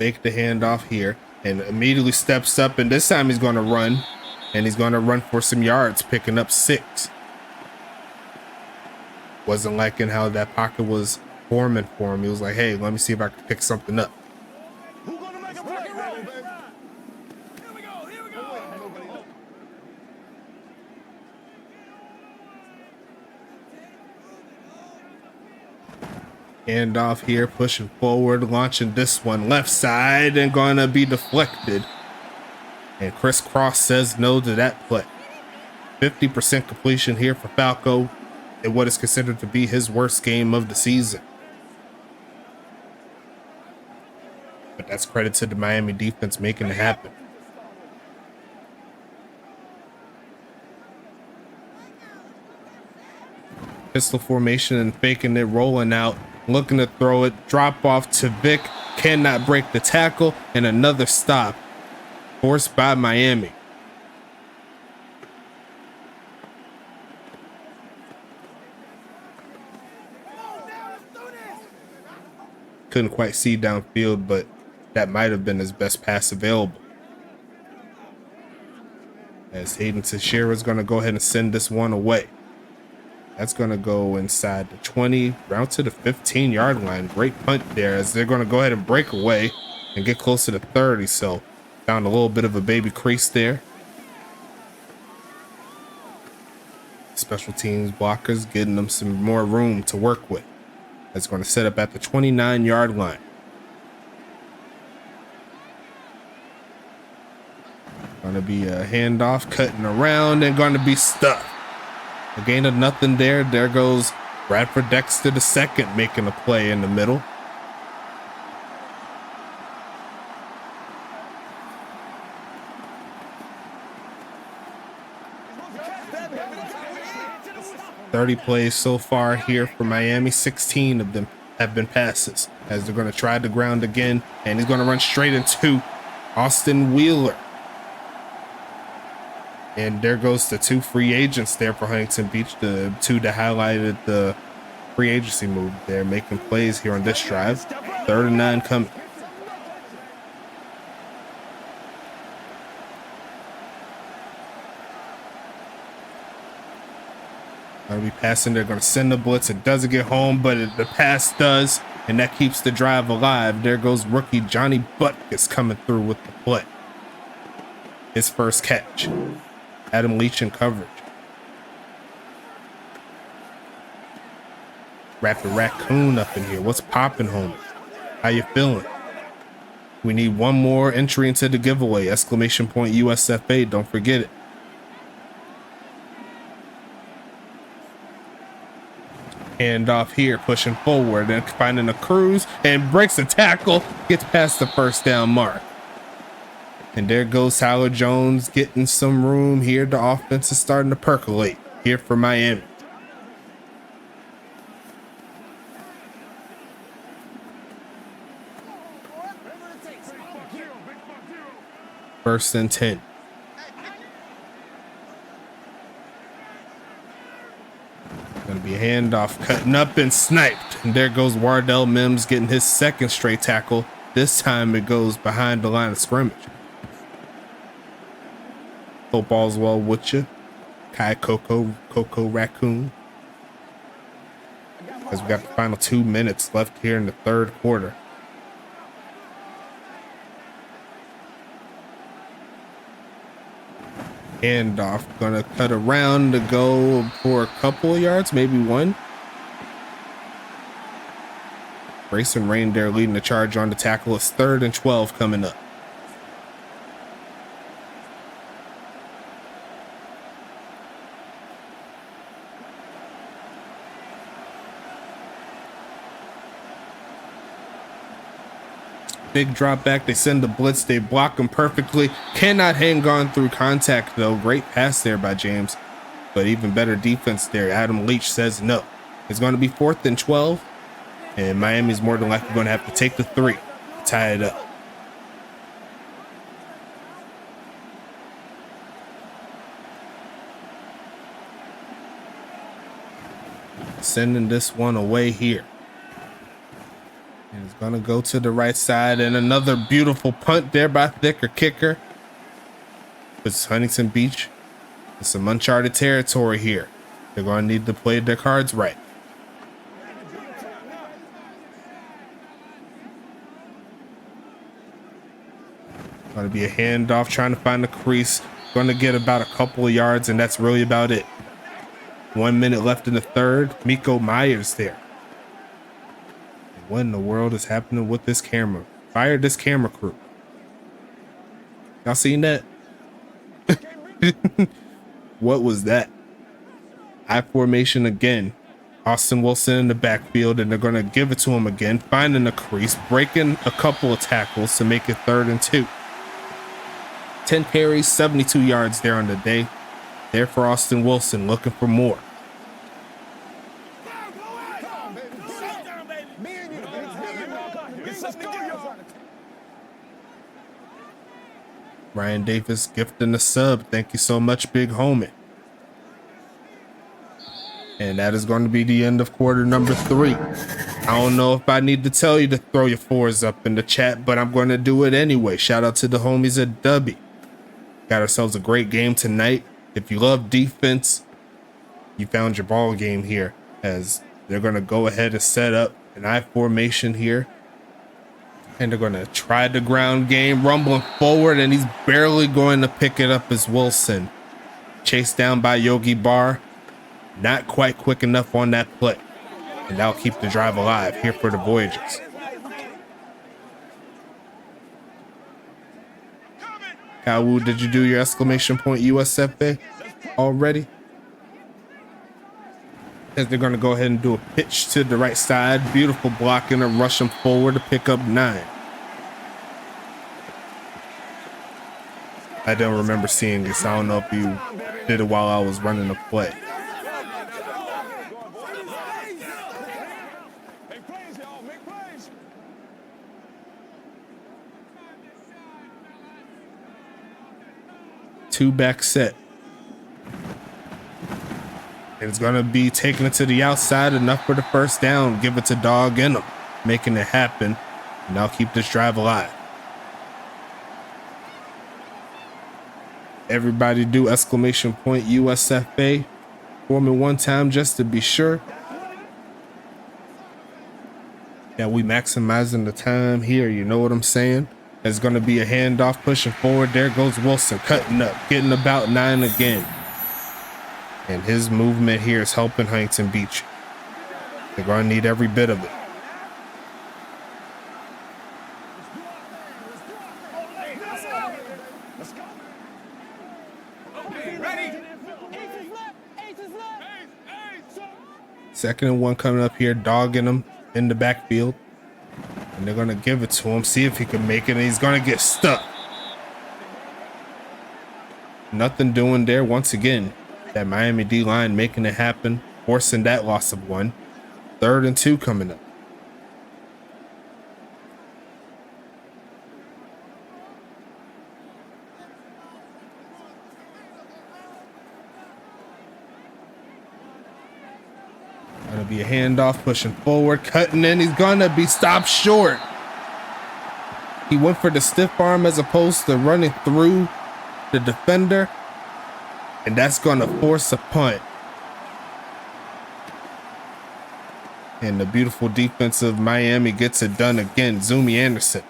fake the handoff here and immediately steps up, and this time he's going to run, and he's going to run for some yards, picking up 6. Wasn't liking how that pocket was forming for him. He was like, hey, let me see if I can pick something up. Who gonna make a play, baby? Here we go, here we go. Handoff here, pushing forward, launching this one left side, and gonna be deflected. And Chris Cross says no to that play. 50% completion here for Falco in what is considered to be his worst game of the season. But that's credit to the Miami defense making it happen. Pistol formation and faking it, rolling out, looking to throw it, drop off to Vic, cannot break the tackle, and another stop forced by Miami. Couldn't quite see downfield, but that might have been his best pass available. As Hayden Teixeira is going to go ahead and send this one away. That's going to go inside the 20, round to the 15-yard line. Great punt there as they're going to go ahead and break away and get close to the 30. So found a little bit of a baby crease there. Special teams blockers getting them some more room to work with. That's going to set up at the 29-yard line. Going to be a handoff, cutting around, and going to be stuck. A gain of nothing there. There goes Bradford Dexter the second, making a play in the middle. "30 plays so far here for Miami. 16 of them have been passes as they're going to try the ground again, and he's going to run straight into Austin Wheeler. And there goes the 2 free agents there for Huntington Beach, the 2 that highlighted the free agency move there, making plays here on this drive. 3rd and 9 coming. Going to be passing. They're going to send the blitz. It doesn't get home, but the pass does, and that keeps the drive alive. There goes rookie Johnny Butkus coming through with the play. His first catch. Adam Leach in coverage. Rapid Raccoon up in here. What's popping, homie? How you feeling? We need one more entry into the giveaway. Exclamation point USFA. Don't forget it. Hand off here, pushing forward and finding a cruise and breaks a tackle, gets past the first down mark. And there goes Tyler Jones getting some room here. The offense is starting to percolate here for Miami. First and 10. Gonna be a handoff, cutting up and sniped. And there goes Wardell Mims getting his second straight tackle. This time it goes behind the line of scrimmage. Hope all's well with you, Kai Coco Raccoon. As we got the final 2 minutes left here in the third quarter. Handoff, gonna cut around to go for a couple of yards, maybe one. Grayson Rain there leading the charge on the tackle. It's 3rd and 12 coming up. Big drop back. They send the blitz. They block him perfectly. Cannot hang on through contact, though. Great pass there by James. But even better defense there. Adam Leach says no. It's going to be 4th and 12. And Miami's more than likely going to have to take the 3 to tie it up. Sending this one away here. And it's going to go to the right side. And another beautiful punt there by Thicker Kicker. It's Huntington Beach. It's some uncharted territory here. They're going to need to play their cards right. Going to be a handoff, trying to find the crease. Going to get about a couple of yards, and that's really about it. 1 minute left in the third. Miko Myers there. What in the world is happening with this camera? Fire this camera crew. Y'all seen that? What was that? I formation again. Austin Wilson in the backfield, and they're going to give it to him again. Finding the crease, breaking a couple of tackles to make it 3rd and 2. 10 carries, 72 yards there on the day. There for Austin Wilson, looking for more. Ryan Davis gifting the sub. Thank you so much, big homie. And that is going to be the end of quarter number 3. I don't know if I need to tell you to throw your 4s up in the chat, but I'm going to do it anyway. Shout out to the homies at W. Got ourselves a great game tonight. If you love defense, you found your ball game here, as they're going to go ahead and set up an I formation here. And they're going to try the ground game, rumbling forward, and he's barely going to pick it up as Wilson. Chased down by Yogi Barr. Not quite quick enough on that play. And that'll keep the drive alive here for the Voyagers. Kawu, did you do your exclamation point USFA already? As they're going to go ahead and do a pitch to the right side. Beautiful blocking and rush him forward to pick up 9. I don't remember seeing this. I don't know if you did it while I was running the play. Two-back set. And it's going to be taking it to the outside, enough for the first down. Give it to Dog in them, making it happen. And I'll keep this drive alive. Everybody do exclamation point USFA for me one time just to be sure. Yeah, we maximizing the time here. You know what I'm saying? There's going to be a handoff pushing forward. There goes Wilson cutting up, getting about 9 again. And his movement here is helping Huntington Beach. They're going to need every bit of it. Second and 1 coming up here, dogging him in the backfield. And they're going to give it to him, see if he can make it, and he's going to get stuck. Nothing doing there once again. That Miami D-line making it happen, forcing that loss of 1. 3rd and 2 coming up. Gonna be a handoff, pushing forward, cutting in. He's gonna be stopped short. He went for the stiff arm as opposed to running through the defender, and that's gonna force a punt. And the beautiful defense of Miami gets it done again. Zumi Anderson.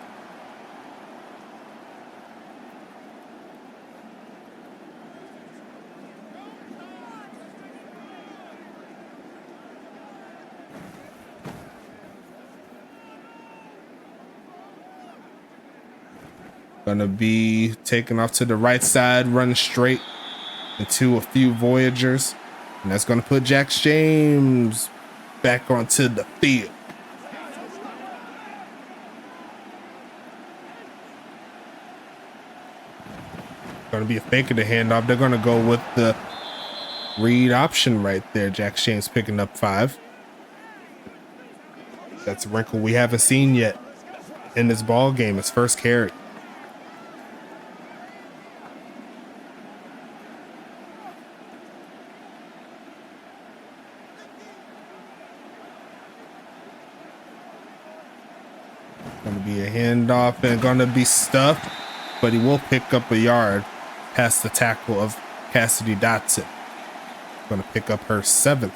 Gonna be taking off to the right side, running straight into a few Voyagers. And that's gonna put Jax James back onto the field. Gonna be a fake of the handoff. They're gonna go with the read option right there. Jax James picking up 5. That's a wrinkle we haven't seen yet in this ball game. His first carry. Gonna be a handoff and gonna be stuffed, but he will pick up a yard past the tackle of Cassidy Dotson. Gonna pick up her 7th.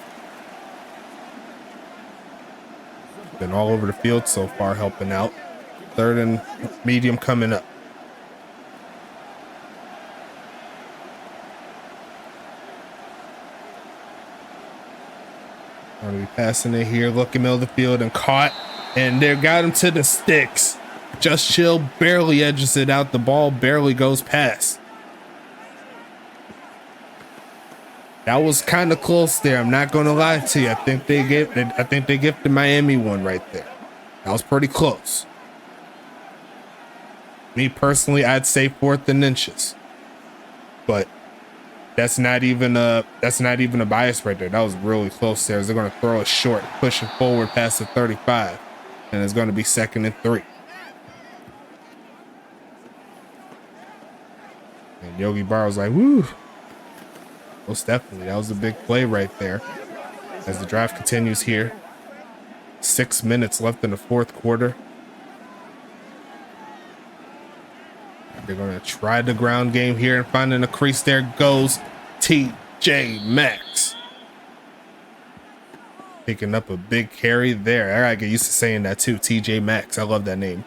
Been all over the field so far helping out. 3rd and medium coming up. Gonna be passing it here, looking middle of the field and caught. And they got him to the sticks. Just Chill barely edges it out. The ball barely goes past. That was kind of close there. I'm not gonna lie to you. I think they gifted Miami one right there. That was pretty close. Me personally, I'd say 4th and inches. But that's not even a bias right there. That was really close there. They're gonna throw it short, push it forward past the 35. And it's going to be 2nd and 3. And Yogi Barr was like, woo. Most definitely. That was a big play right there. As the drive continues here. 6 minutes left in the 4th quarter. They're going to try the ground game here and finding a crease. There goes TJ Maxx. Picking up a big carry there. I gotta get used to saying that too. TJ Maxx. I love that name.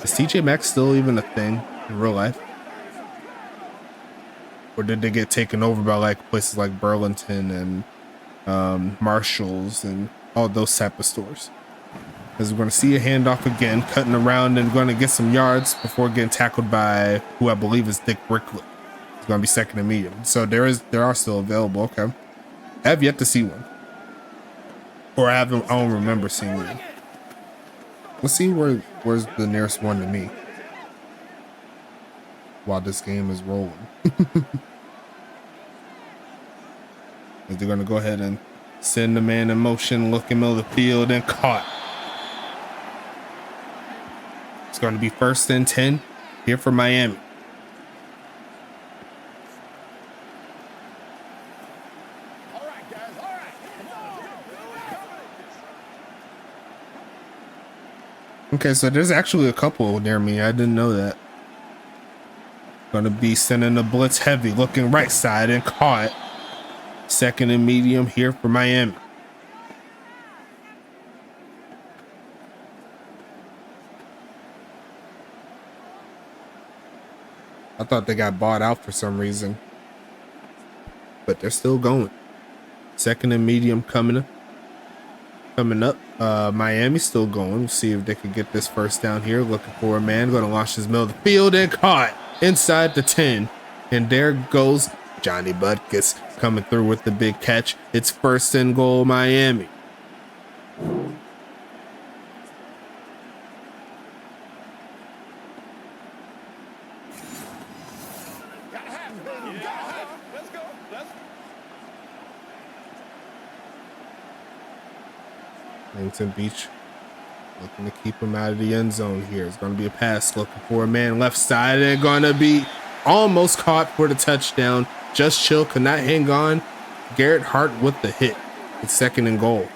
Is TJ Maxx still even a thing in real life? Or did they get taken over by like places like Burlington and Marshalls and all those type of stores? Because we're going to see a handoff again, cutting around and going to get some yards before getting tackled by who I believe is Dick Brickley. It's going to be 2nd and medium. So there are still available. Okay. I have yet to see one. Or I don't remember seeing one. Let's see where's the nearest one to me while this game is rolling. They're going to go ahead and send the man in motion, looking middle of the field and caught. It's going to be 1st and 10 here for Miami. Okay, so there's actually a couple near me. I didn't know that. Gonna be sending a blitz heavy, looking right side and caught. 2nd and medium here for Miami. I thought they got bought out for some reason, but they're still going. 2nd and medium coming up. Miami's still going. We'll see if they can get this 1st down here. Looking for a man. Going to launch his middle of the field and caught inside the 10. And there goes Johnny Butkus coming through with the big catch. It's 1st and goal, Miami. Huntington Beach looking to keep him out of the end zone here. It's going to be a pass looking for a man left side and going to be almost caught for the touchdown. Just Chill could not hang on. Garrett Hart with the hit. It's 2nd and goal.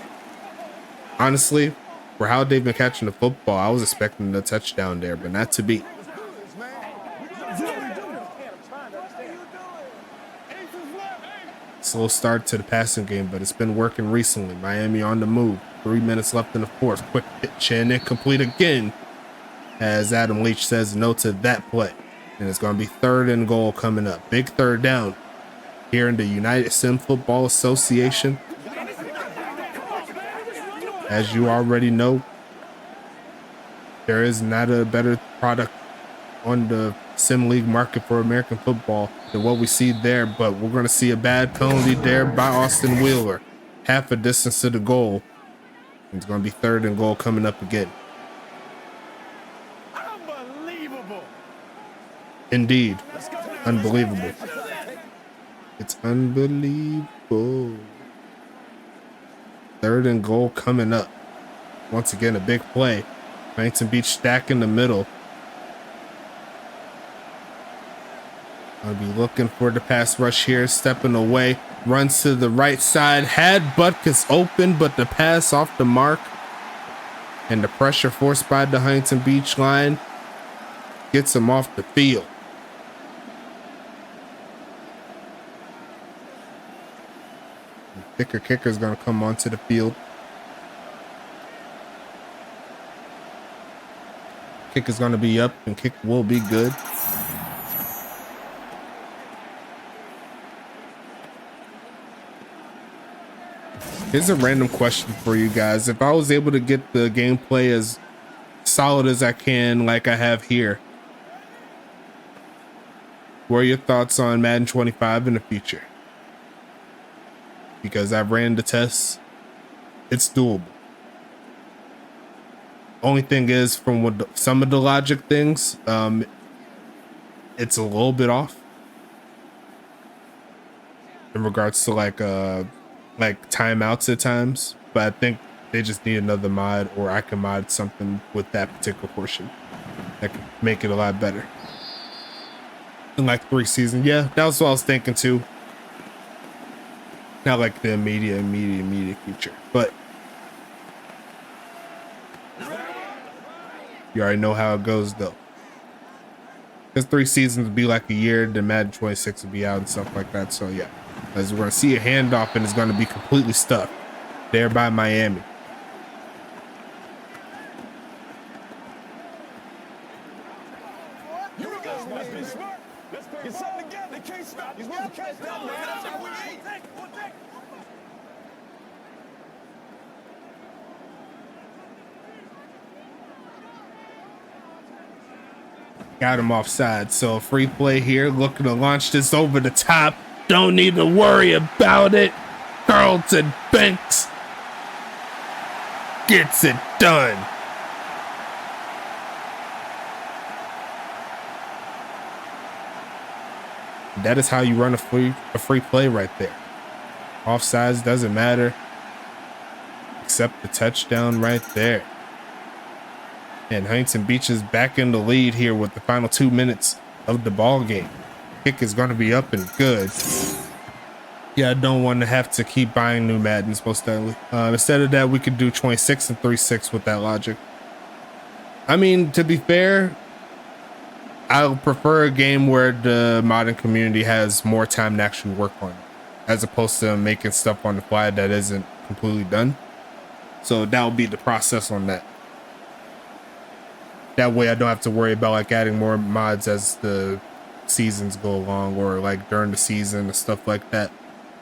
Honestly, for how they've been catching the football, I was expecting a touchdown there, but not to be. Slow start to the passing game, but it's been working recently. Miami on the move. 3 minutes left in the 4th. Quick pitch and incomplete again, as Adam Leach says no to that play. And it's going to be 3rd and goal coming up. Big 3rd down here in the United Sim Football Association. As you already know, there is not a better product on the Sim League market for American football than what we see there, but we're going to see a bad penalty there by Austin Wheeler. Half a distance to the goal. It's going to be 3rd and goal coming up again. Unbelievable. Indeed. Unbelievable. It's unbelievable. 3rd and goal coming up. Once again, a big play. Huntington Beach stack in the middle. I'll be looking for the pass rush here, stepping away, runs to the right side, had Butkus open, but the pass off the mark. And the pressure forced by the Huntington Beach line gets him off the field. The thicker kicker is going to come onto the field. Kick is going to be up and kick will be good. Here's a random question for you guys. If I was able to get the gameplay as solid as I can, like I have here, what are your thoughts on Madden 25 in the future? Because I've ran the tests, it's doable. Only thing is, from what some of the logic things, it's a little bit off in regards to like timeouts at times, but I think they just need another mod, or I can mod something with that particular portion that could make it a lot better. In like 3 seasons, yeah, that was what I was thinking too. Not like the immediate future, but you already know how it goes though. Because 3 seasons would be like a year, then Madden 26 would be out and stuff like that. So yeah, as we're gonna see a handoff and it's gonna be completely stuffed there by Miami. Here we go. Let's be smart. Let's get something together. They can't stop. He's willing to catch that, man. That's what we need. Got him offside, so free play here, looking to launch this over the top. Don't need to worry about it. Carlton Banks gets it done. That is how you run a free play right there. Offsides doesn't matter, except the touchdown right there. And Huntington Beach is back in the lead here with the final 2 minutes of the ball game. Kick is going to be up and good. Yeah, I don't want to have to keep buying new Maddens most definitely. Instead of that, we could do 26 and 3-6 with that logic. I mean, to be fair, I prefer a game where the modern community has more time to actually work on it, as opposed to making stuff on the fly that isn't completely done. So that will be the process on that. That way I don't have to worry about like adding more mods as the seasons go along, or like during the season and stuff like that.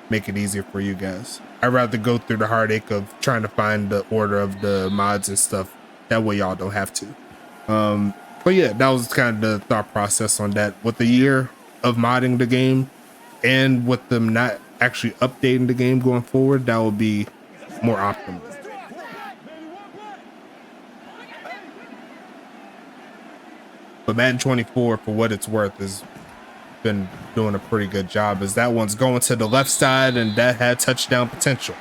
Make it easier for you guys. I'd rather go through the heartache of trying to find the order of the mods and stuff. That way y'all don't have to. But yeah, that was kind of the thought process on that. With the year of modding the game and with them not actually updating the game going forward, that will be more optimal. But Madden 24, for what it's worth, has been doing a pretty good job, as that one's going to the left side and that had touchdown potential,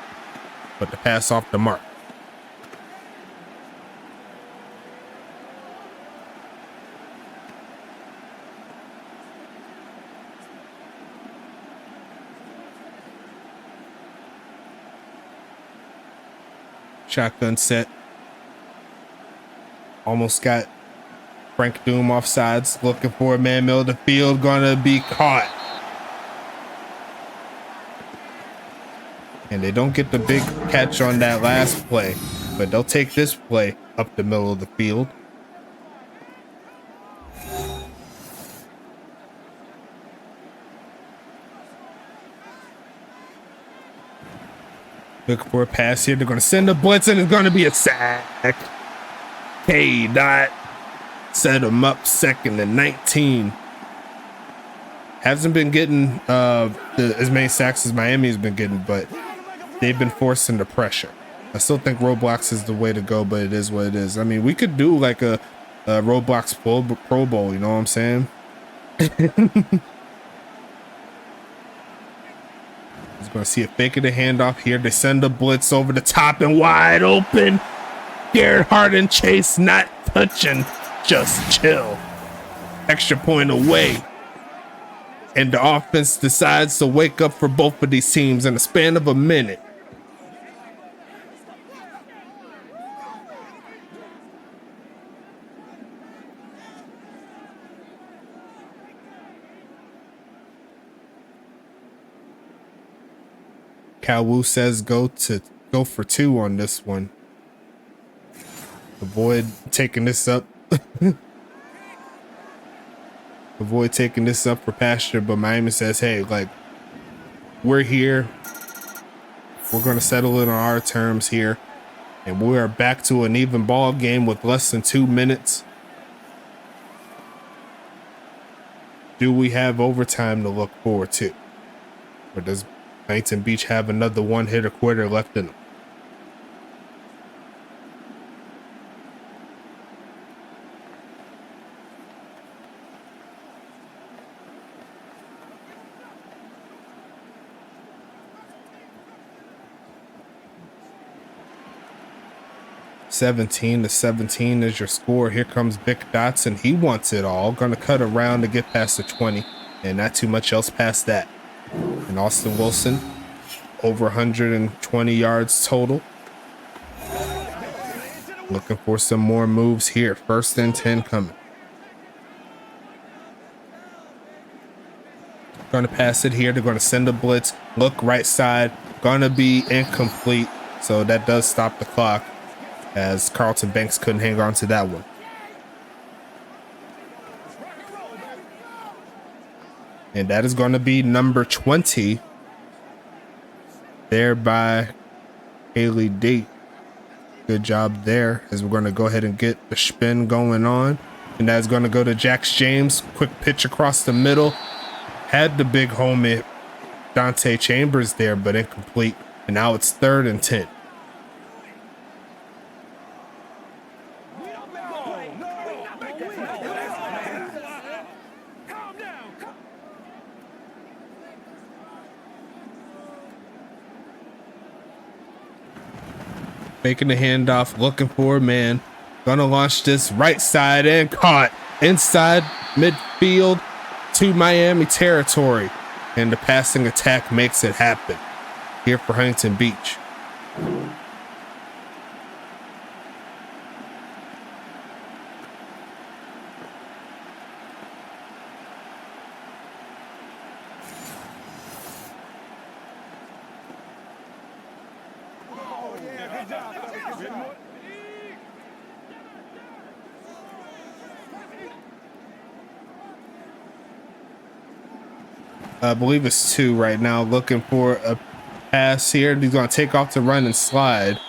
but the pass off the mark. Shotgun set. Almost got Frank Doom offsides, looking for a man middle of the field, gonna be caught. And they don't get the big catch on that last play, but they'll take this play up the middle of the field. Looking for a pass here. They're gonna send a blitz and it's gonna be a sack. K-Dot set him up, 2nd and 19. Hasn't been getting as many sacks as Miami has been getting, but they've been forced into pressure. I still think Roblox is the way to go, but it is what it is. I mean, we could do like a Roblox Pro Bowl, you know what I'm saying? He's going to see a fake of the handoff here. They send a blitz over the top and wide open. Garrett Hardin Chase not touching. Just chill. Extra point away. And the offense decides to wake up for both of these teams in the span of a minute. Kawu says go for 2 on this one. Avoid taking this up. Avoid taking this up for pasture, but Miami says, hey, like, we're here. We're going to settle it on our terms here. And we are back to an even ball game with less than 2 minutes. Do we have overtime to look forward to? Or does Huntington Beach have another one-hitter quitter left in them? (17-17) is your score. Here comes Vic Dotson. He wants it all. Gonna cut around to get past the 20, and not too much else past that. And Austin Wilson, over 120 yards total. Looking for some more moves here. 1st and 10 coming. Gonna pass it here. They're gonna send a blitz. Look right side. Gonna be incomplete. So that does stop the clock, as Carlton Banks couldn't hang on to that one. And that is going to be number 20 there by Haley D. Good job there, as we're going to go ahead and get the spin going on. And that's going to go to Jax James. Quick pitch across the middle. Had the big homie Dante Chambers there, but incomplete. And now it's 3rd and 10. Making the handoff, looking for a man. Gonna launch this right side and caught inside midfield to Miami territory. And the passing attack makes it happen here for Huntington Beach. I believe it's 2 right now. Looking for a pass here. He's going to take off to run and slide.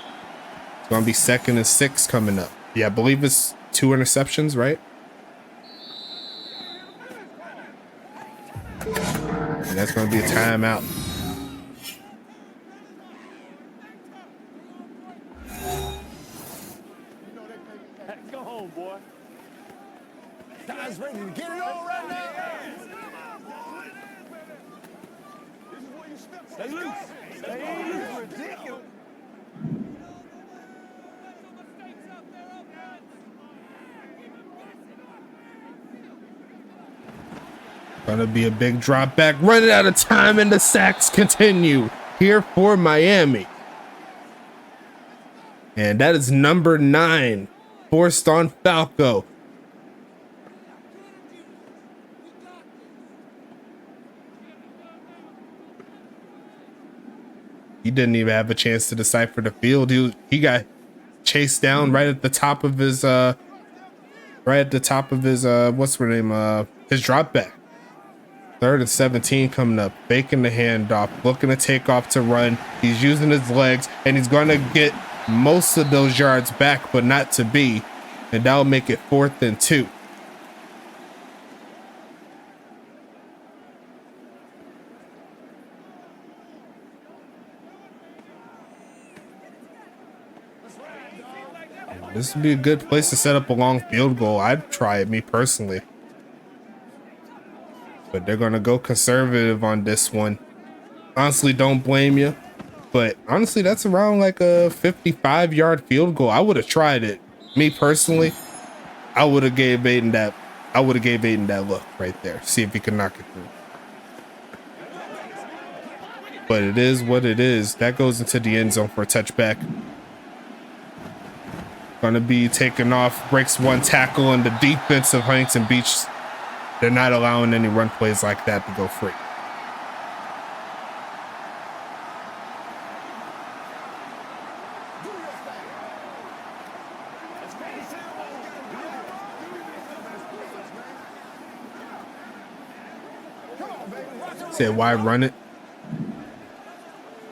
It's going to be 2nd and 6 coming up. Yeah, I believe it's 2 interceptions, right? And that's going to be a timeout. Go home, boy. Guys ready to get it on right now. Stay loose. Stay loose. Ridiculous. Gonna be a big drop back. Running out of time, and the sacks continue here for Miami. And that is number 9, forced on Falco. He didn't even have a chance to decipher the field. He got chased down right at the top of his what's her name? His drop back. 3rd and 17 coming up. Faking the handoff, looking to take off to run. He's using his legs, and he's gonna get most of those yards back, but not to be. And that'll make it 4th and 2. This would be a good place to set up a long field goal. I'd try it, me personally. But they're going to go conservative on this one. Honestly, don't blame you. But honestly, that's around like a 55-yard field goal. I would have tried it. Me personally, I would have gave Aiden that look right there. See if he can knock it through. but it is what it is. That goes into the end zone for a touchback. Gonna be taken off, breaks one tackle, and the defense of Huntington Beach, they're not allowing any run plays like that to go free. Said, why run it?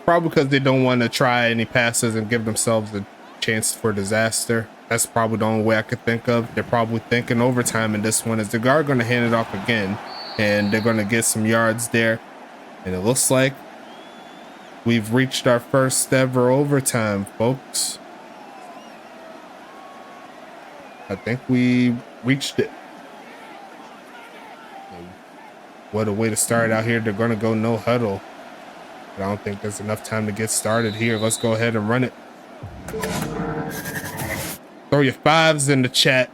Probably because they don't want to try any passes and give themselves a chance for disaster. That's probably the only way I could think of. They're probably thinking overtime in this one, is the guard going to hand it off again, and they're going to get some yards there. And it looks like we've reached our first ever overtime, folks. I think we reached it. What a way to start out here. They're going to go no huddle. But I don't think there's enough time to get started here. Let's go ahead and run it. Throw your fives in the chat.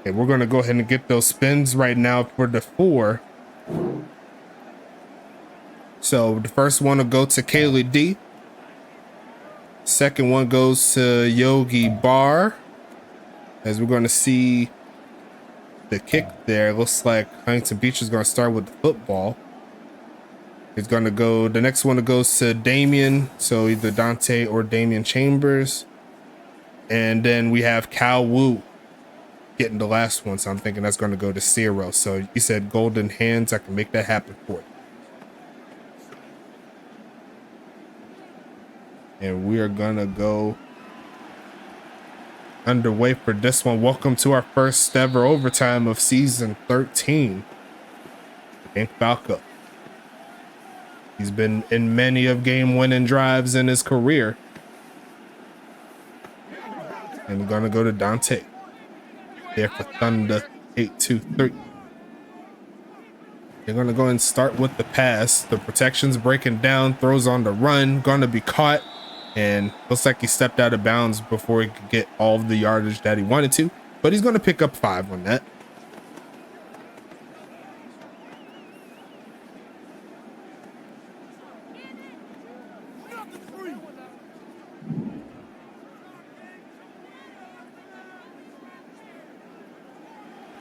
Okay, we're going to go ahead and get those spins right now for the 4. So the first one will go to Kaylee D. Second one goes to Yogi Bar. As we're going to see the kick there, it looks like Huntington Beach is going to start with the football. It's going to go, the next one goes to Damien, so either Dante or Damian Chambers. And then we have Cal Wu getting the last one, so I'm thinking that's going to go to Zero. So you said golden hands, I can make that happen for you. And we are going to go underway for this one. Welcome to our first ever overtime of season 13. Hank Falco. He's been in many of game-winning drives in his career. And we're going to go to Dante. There for Thunder 8-2-3. They're going to go and start with the pass. The protection's breaking down. Throws on the run. Going to be caught. And looks like he stepped out of bounds before he could get all of the yardage that he wanted to. But he's going to pick up 5 on that.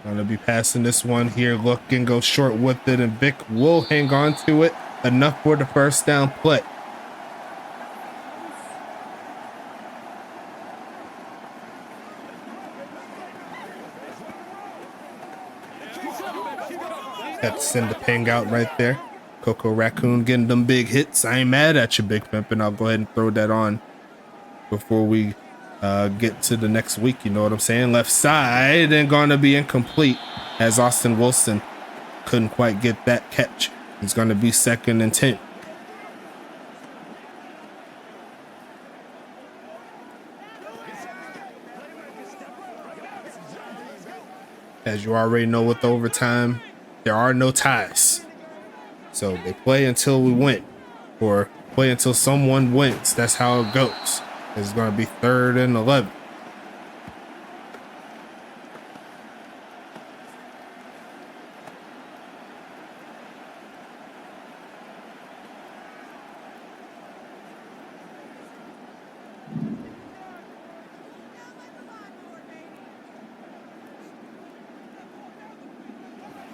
Gonna be passing this one here. Look and go short with it, and Vic will hang on to it. Enough for the first down play. Had to send the ping out right there. Coco Raccoon getting them big hits. I ain't mad at you, Big Pimp, and I'll go ahead and throw that on before we get to the next week. You know what I'm saying? Left side and gonna be incomplete as Austin Wilson couldn't quite get that catch. It's gonna be 2nd and 10. As you already know, with overtime, there are no ties. So they play until we win, or play until someone wins. That's how it goes. It's going to be 3rd and 11.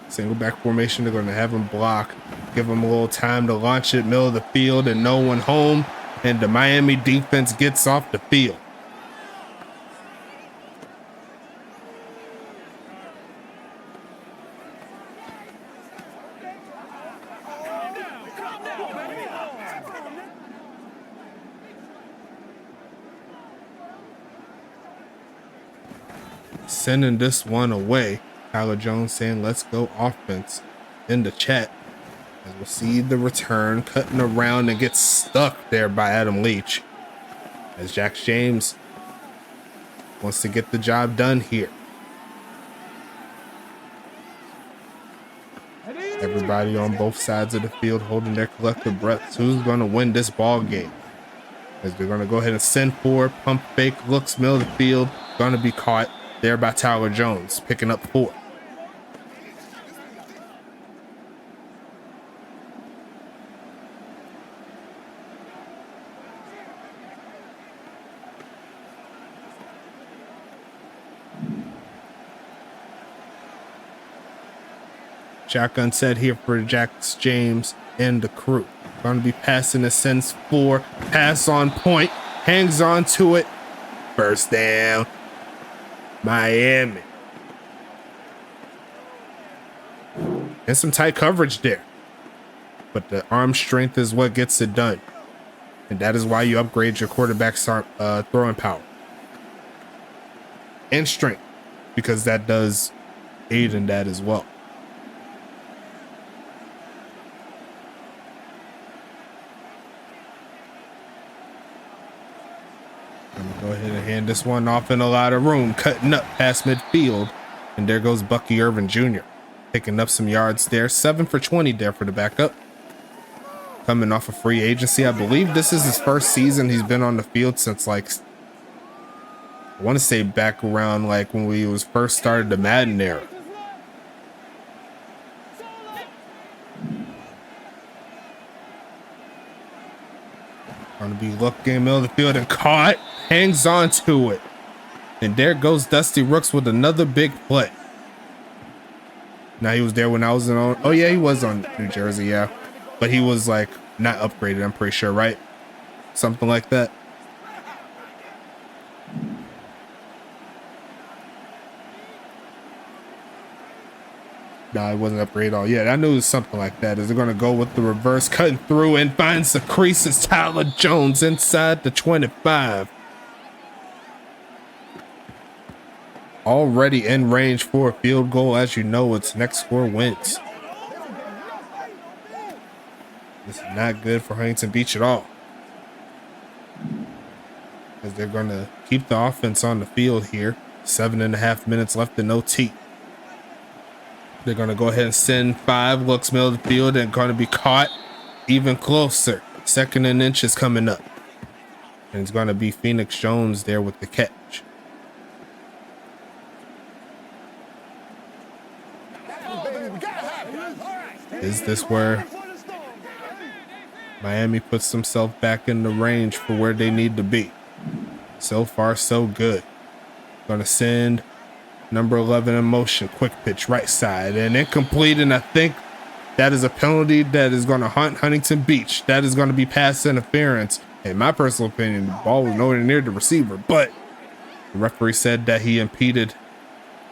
Single back formation. They're going to have him block, give him a little time to launch it, middle of the field, and no one home. And the Miami defense gets off the field. Sending this one away. Tyler Jones saying, let's go offense in the chat. As we'll see the return, cutting around and gets stuck there by Adam Leach. As Jack James wants to get the job done here. Everybody on both sides of the field holding their collective breaths. Who's going to win this ball game? As they're going to go ahead and send for pump fake, looks middle of the field. Going to be caught there by Tyler Jones, picking up 4. Shotgun set here for Jack James and the crew. Going to be passing the sends 4. Pass on point. Hangs on to it. First down. Miami. And some tight coverage there. But the arm strength is what gets it done. And that is why you upgrade your quarterback's throwing power. And strength. Because that does aid in that as well. I'm gonna go ahead and hand this one off in a lot of room, cutting up past midfield. And there goes Bucky Irvin Jr. Picking up some yards there. 7 for 20 there for the backup. Coming off of free agency. I believe this is his first season he's been on the field since, like, I want to say back around like when we was first started the Madden era. Gonna be looking middle of the field and caught. Hangs on to it. And there goes Dusty Rooks with another big play. Now he was there when I was on. Oh yeah, he was on New Jersey, yeah. But he was like not upgraded, I'm pretty sure, right? Something like that. Nah, it wasn't upgraded at all. Yeah, I knew it was something like that. Is it going to go with the reverse, cutting through and finds the creases? Tyler Jones inside the 25. Already in range for a field goal. As you know, its next score wins. This is not good for Huntington Beach at all. As they're going to keep the offense on the field here. 7.5 minutes left in OT. They're going to go ahead and send 5. Looks middle of the field and going to be caught even closer. 2nd and inches coming up. And it's going to be Phoenix Jones there with the catch. Is this where Miami puts themselves back in the range for where they need to be? So far, so good. Going to send number 11 in motion. Quick pitch right side and incomplete. And I think that is a penalty that is going to haunt Huntington Beach. That is going to be pass interference. In my personal opinion, the ball was nowhere near the receiver, but the referee said that he impeded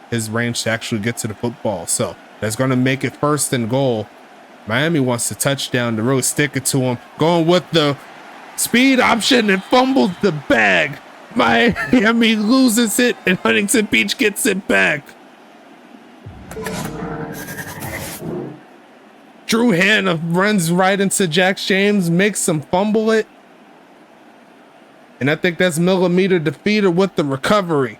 his range to actually get to the football. So that's going to make it 1st and goal. Miami wants to touchdown to really stick it to him. Going with the speed option and fumbles the bag. Miami loses it and Huntington Beach gets it back. Drew Hanna runs right into Jack James, makes him fumble it. And I think that's millimeter defeater with the recovery.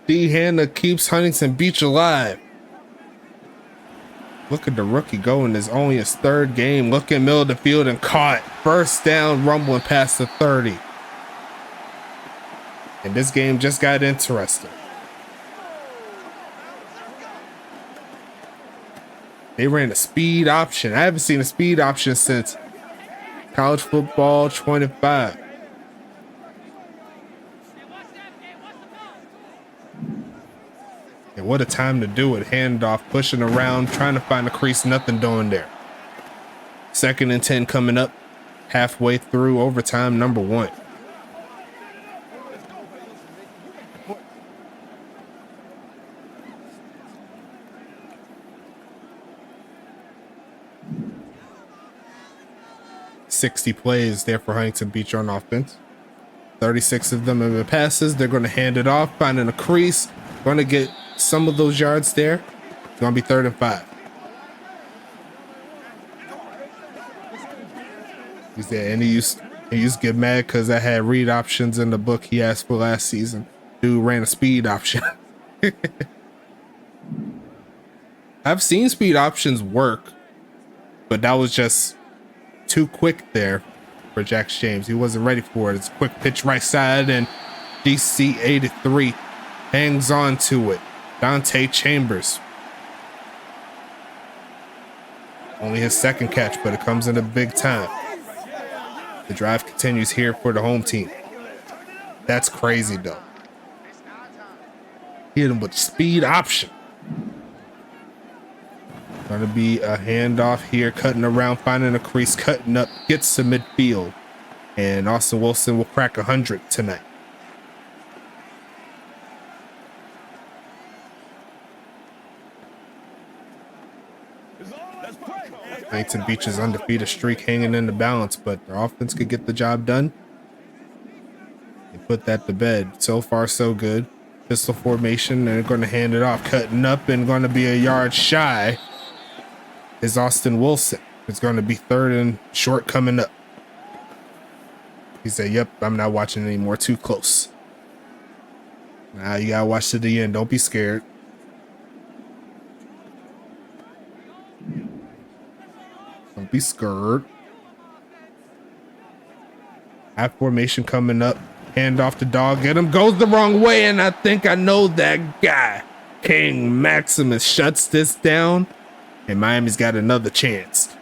D. Hanna keeps Huntington Beach alive. Look at the rookie going. It's only his 3rd game. Looking middle of the field and caught. 1st down, rumbling past the 30. And this game just got interesting. They ran a speed option. I haven't seen a speed option since college football 25. And what a time to do it. Handoff, pushing around, trying to find a crease. Nothing doing there. 2nd and 10 coming up. Halfway through overtime, number 1. $60 plays there for Huntington Beach on offense. 36 of them have been passes. They're going to hand it off, finding a crease. Going to get some of those yards there. It's going to be 3rd and 5. He said, and he used to get mad because I had read options in the book he asked for last season. Dude ran a speed option. I've seen speed options work, but that was just too quick there for Jack James. He wasn't ready for it. It's a quick pitch right side, and DC 83 hangs on to it. Dante Chambers. Only his 2nd catch, but it comes in a big time. The drive continues here for the home team. That's crazy, though. Hit him with speed option. Gonna be a handoff here, cutting around, finding a crease, cutting up, gets to midfield. And Austin Wilson will crack 100 tonight. Huntington Beach's undefeated streak hanging in the balance, but their offense could get the job done. They put that to bed. So far, so good. Pistol formation, and they're going to hand it off. Cutting up and going to be a yard shy is Austin Wilson. It's going to be third and short coming up. He said, yep, I'm not watching anymore. Too close. Now you got to watch to the end. Don't be scared. Don't be scared. Half formation coming up. Hand off the dog. Get him. Goes the wrong way. And I think I know that guy. King Maximus shuts this down. And Miami's got another chance.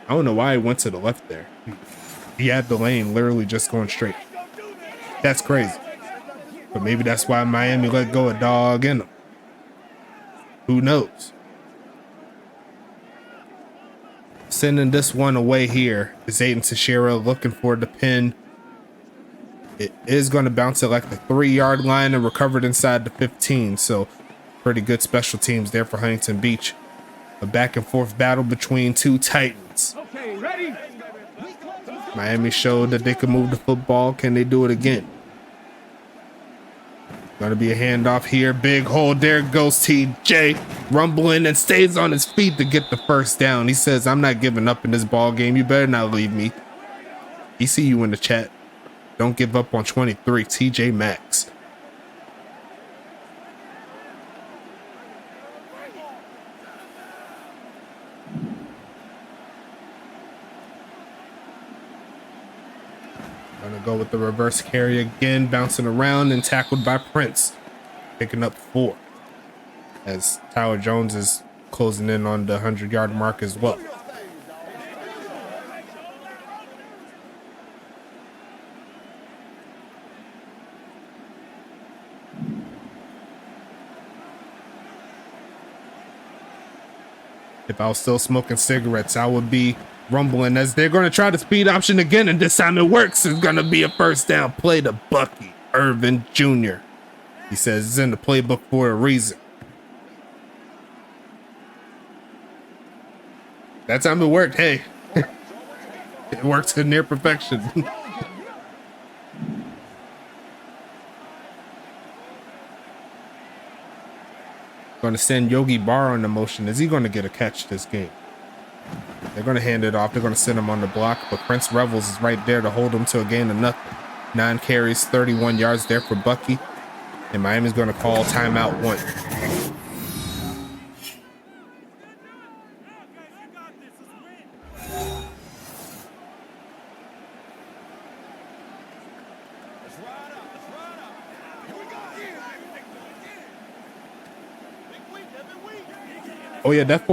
I don't know why he went to the left there. He had the lane literally just going straight. That's crazy. But maybe that's why Miami let go a dog in them. Who knows? Sending this one away here is Aiden Teixeira looking for the pin. It is going to bounce at like the 3-yard line and recovered inside the 15. So pretty good special teams there for Huntington Beach. A back and forth battle between two Titans. Okay, ready? Miami showed that they could move the football. Can they do it again? Gonna be a handoff here. Big hole. There goes TJ. Rumbling and stays on his feet to get the first down. He says, I'm not giving up in this ball game. You better not leave me. He see you in the chat. Don't give up on 23. TJ Maxx. Gonna go with the reverse carry again, bouncing around and tackled by Prince, picking up 4 as Tyler Jones is closing in on the 100-yard mark as well. If I was still smoking cigarettes, I would be rumbling as they're going to try the speed option again, and this time it works. It's going to be a first down play to Bucky Irvin Jr. He says it's in the playbook for a reason. That time it worked. Hey, it works to near perfection. Going to send Yogi Barr on the motion. Is he going to get a catch this game? They're going to hand it off. They're going to send him on the block, but Prince Revels is right there to hold him to a gain of nothing. 9 carries, 31 yards there for Bucky. And Miami's going to call timeout 1. Oh yeah, that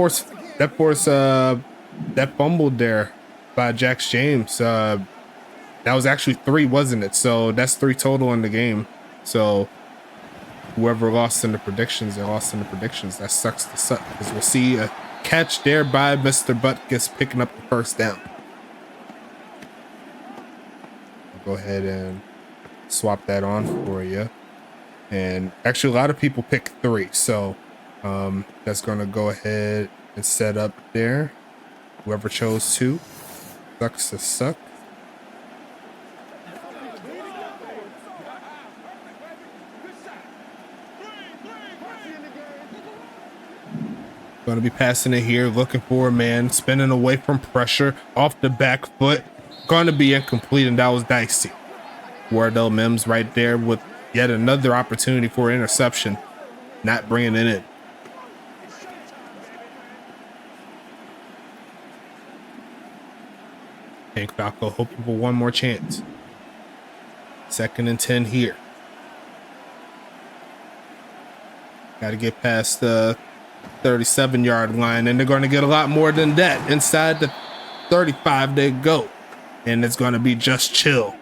fumbled there by Jax James. That was actually 3, wasn't it? So that's 3 total in the game. So whoever lost in the predictions, they lost in the predictions. That sucks to suck, because we'll see a catch there by Mr. Butkus picking up the first down. I'll go ahead and swap that on for you. And actually a lot of people pick 3, so that's going to go ahead and set up there. Whoever chose 2. Sucks to suck. Going to be passing it here, looking for a man, spinning away from pressure, off the back foot. Going to be incomplete, and that was dicey. Wardell Mims right there with yet another opportunity for interception, not bringing it in. Hank Falco hoping for one more chance. 2nd and 10 here. Got to get past the 37-yard line, and they're going to get a lot more than that. Inside the 35 they go, and it's going to be just chill.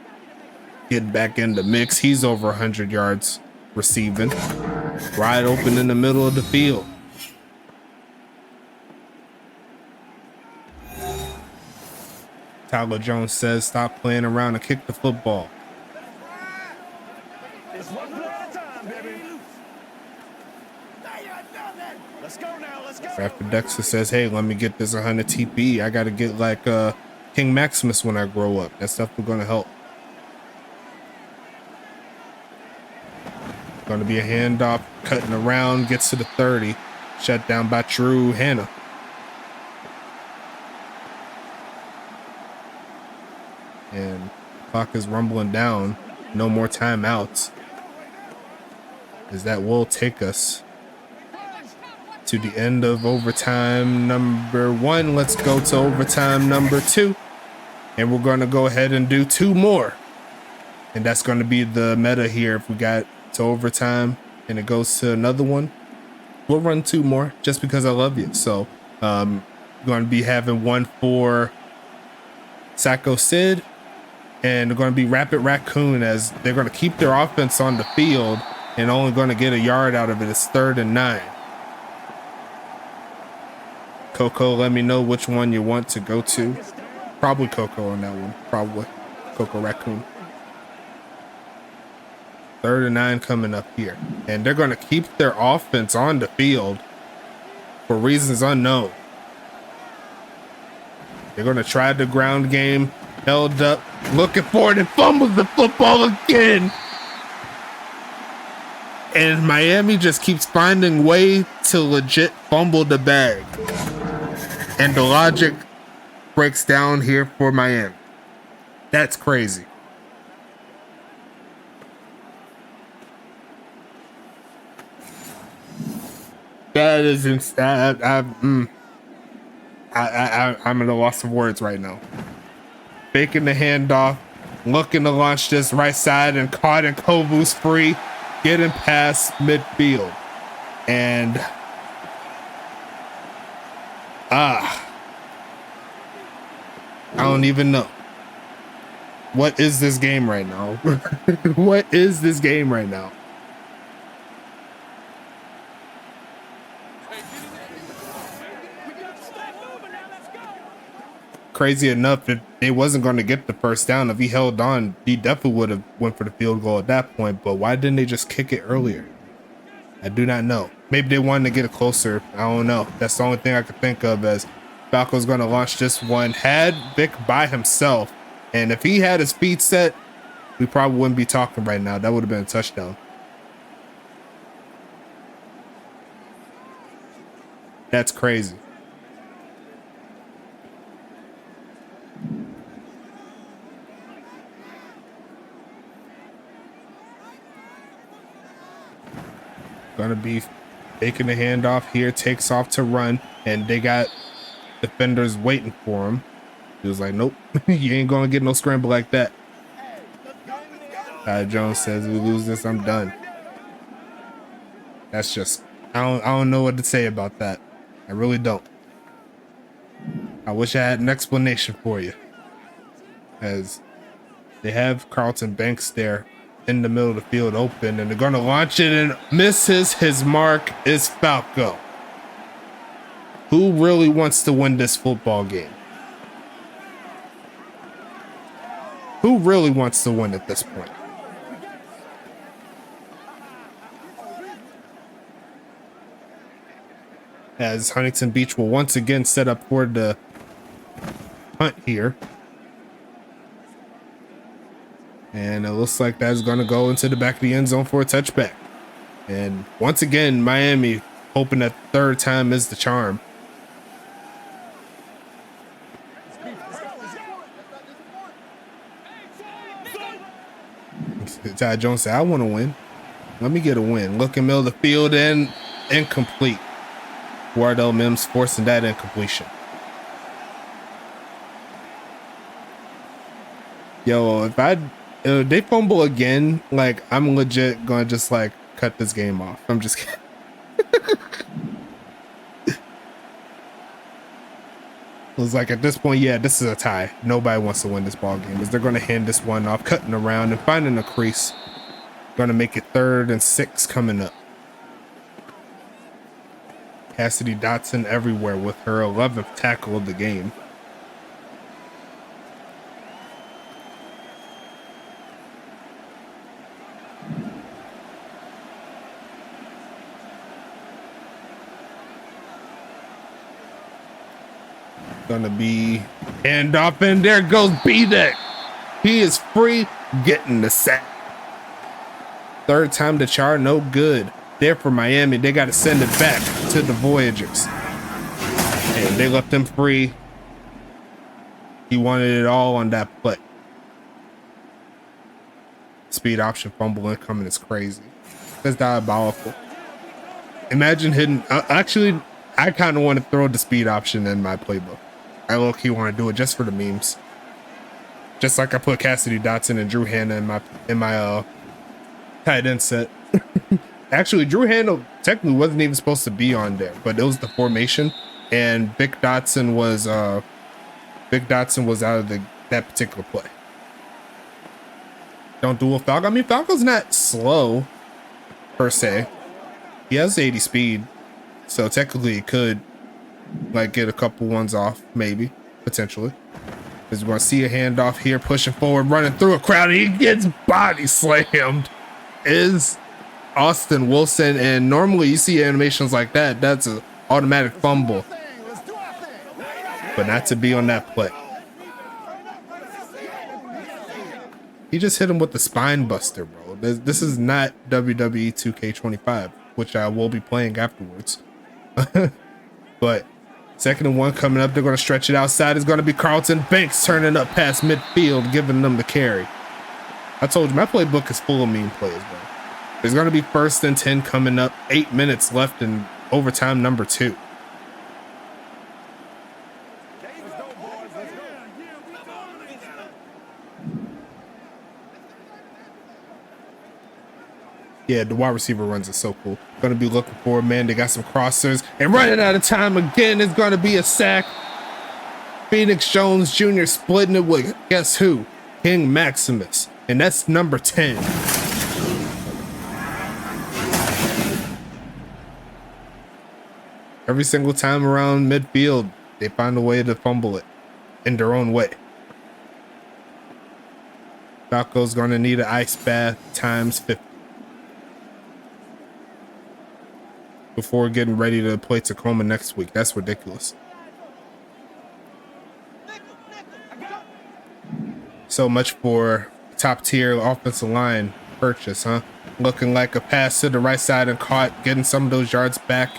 Get back in the mix. He's over 100 yards receiving. Wide open in the middle of the field. Tyler Jones says, stop playing around and kick the football. It's one play at a time, baby. Let's go now. Let's go. Rapper Dexter says, hey, let me get this 100 TP. I got to get like King Maximus when I grow up. That stuff is going to help. Going to be a handoff, cutting around, gets to the 30. Shut down by Drew Hanna. And clock is rumbling down. No more timeouts, as that will take us to the end of overtime number 1. Let's go to overtime number 2, and we're going to go ahead and do 2 more, and that's going to be the meta here. If we got to overtime and it goes to another one, we'll run 2 more just because I love you. So going to be having one for Psycho Sid, and they're going to be Rapid Raccoon, as they're going to keep their offense on the field and only going to get a yard out of it. It's 3rd and 9. Coco, let me know which one you want to go to. Probably Coco on that one. Probably Coco Raccoon. 3rd and 9 coming up here. And they're going to keep their offense on the field for reasons unknown. They're going to try the ground game. Held up, looking for it, and fumbles the football again. And Miami just keeps finding way to legit fumble the bag. And the logic breaks down here for Miami. That's crazy. That is insane. I'm at a loss of words right now. Faking the handoff, looking to launch this right side, and caught in Kovu's free, getting past midfield. And I don't even know. What is this game right now? What is this game right now? Crazy enough, if they wasn't going to get the first down, if he held on, he definitely would have went for the field goal at that point. But why didn't they just kick it earlier? I do not know. Maybe they wanted to get it closer. I don't know. That's the only thing I could think of, as Falco's going to launch this one. Had Vic by himself, and if he had his feet set, we probably wouldn't be talking right now. That would have been a touchdown. That's crazy. Gonna be taking the handoff here, takes off to run, and they got defenders waiting for him. He was like, nope, you ain't gonna get no scramble like that. Jones says, we lose this, I'm done. That's just, I don't know what to say about that. I really don't. I wish I had an explanation for you, as they have Carlton Banks there in the middle of the field open, and they're going to launch it, and misses his mark is Falco. Who really wants to win this football game? Who really wants to win at this point? As Huntington Beach will once again set up for the punt here. And it looks like that's going to go into the back of the end zone for a touchback. And once again, Miami hoping that third time is the charm. Ty Jones said, I want to win. Let me get a win. Looking middle of the field and incomplete. Wardell Mims forcing that incompletion. Yo, if they fumble again, like, I'm legit gonna just like cut this game off. I'm just kidding. was like, at this point, yeah, this is a tie. Nobody wants to win this ball game, as they're going to hand this one off, cutting around and finding a crease. Going to make it 3rd and 6 coming up. Cassidy Dotson everywhere with her 11th tackle of the game. Gonna be handoff, and there goes B-Deck. He is free, getting the sack. 3rd time to char, no good. There for Miami, they got to send it back to the Voyagers. And they left him free. He wanted it all on that play. Speed option fumble incoming is crazy. That's diabolical. Imagine hitting, actually, I kind of want to throw the speed option in my playbook. I low-key want to do it just for the memes. Just like I put Cassidy Dotson and Drew Hanna in my tight end set. Actually, Drew Hanna technically wasn't even supposed to be on there, but it was the formation, and Vic Dotson was out of that particular play. Don't duel Falco. I mean, Falco's not slow per se. He has 80 speed, so technically he could like get a couple ones off, maybe, potentially. Because we're going to see a handoff here, pushing forward, running through a crowd, and he gets body slammed. Is Austin Wilson, and normally you see animations like that, that's an automatic fumble. But not to be on that play. He just hit him with the spine buster, bro. This is not WWE 2K25, which I will be playing afterwards. But 2nd and 1 coming up. They're going to stretch it outside. It's going to be Carlton Banks turning up past midfield, giving them the carry. I told you, my playbook is full of meme plays, bro. There's going to be 1st and 10 coming up. 8 minutes left in overtime number 2. Yeah, the wide receiver runs are so cool. Going to be looking for, man, they got some crossers. And running out of time again is going to be a sack. Phoenix Jones Jr. splitting it with, guess who? King Maximus. And that's number 10. Every single time around midfield, they find a way to fumble it in their own way. Falco's going to need an ice bath times 50. Before getting ready to play Tacoma next week. That's ridiculous. So much for top tier offensive line purchase, huh? Looking like a pass to the right side and caught, getting some of those yards back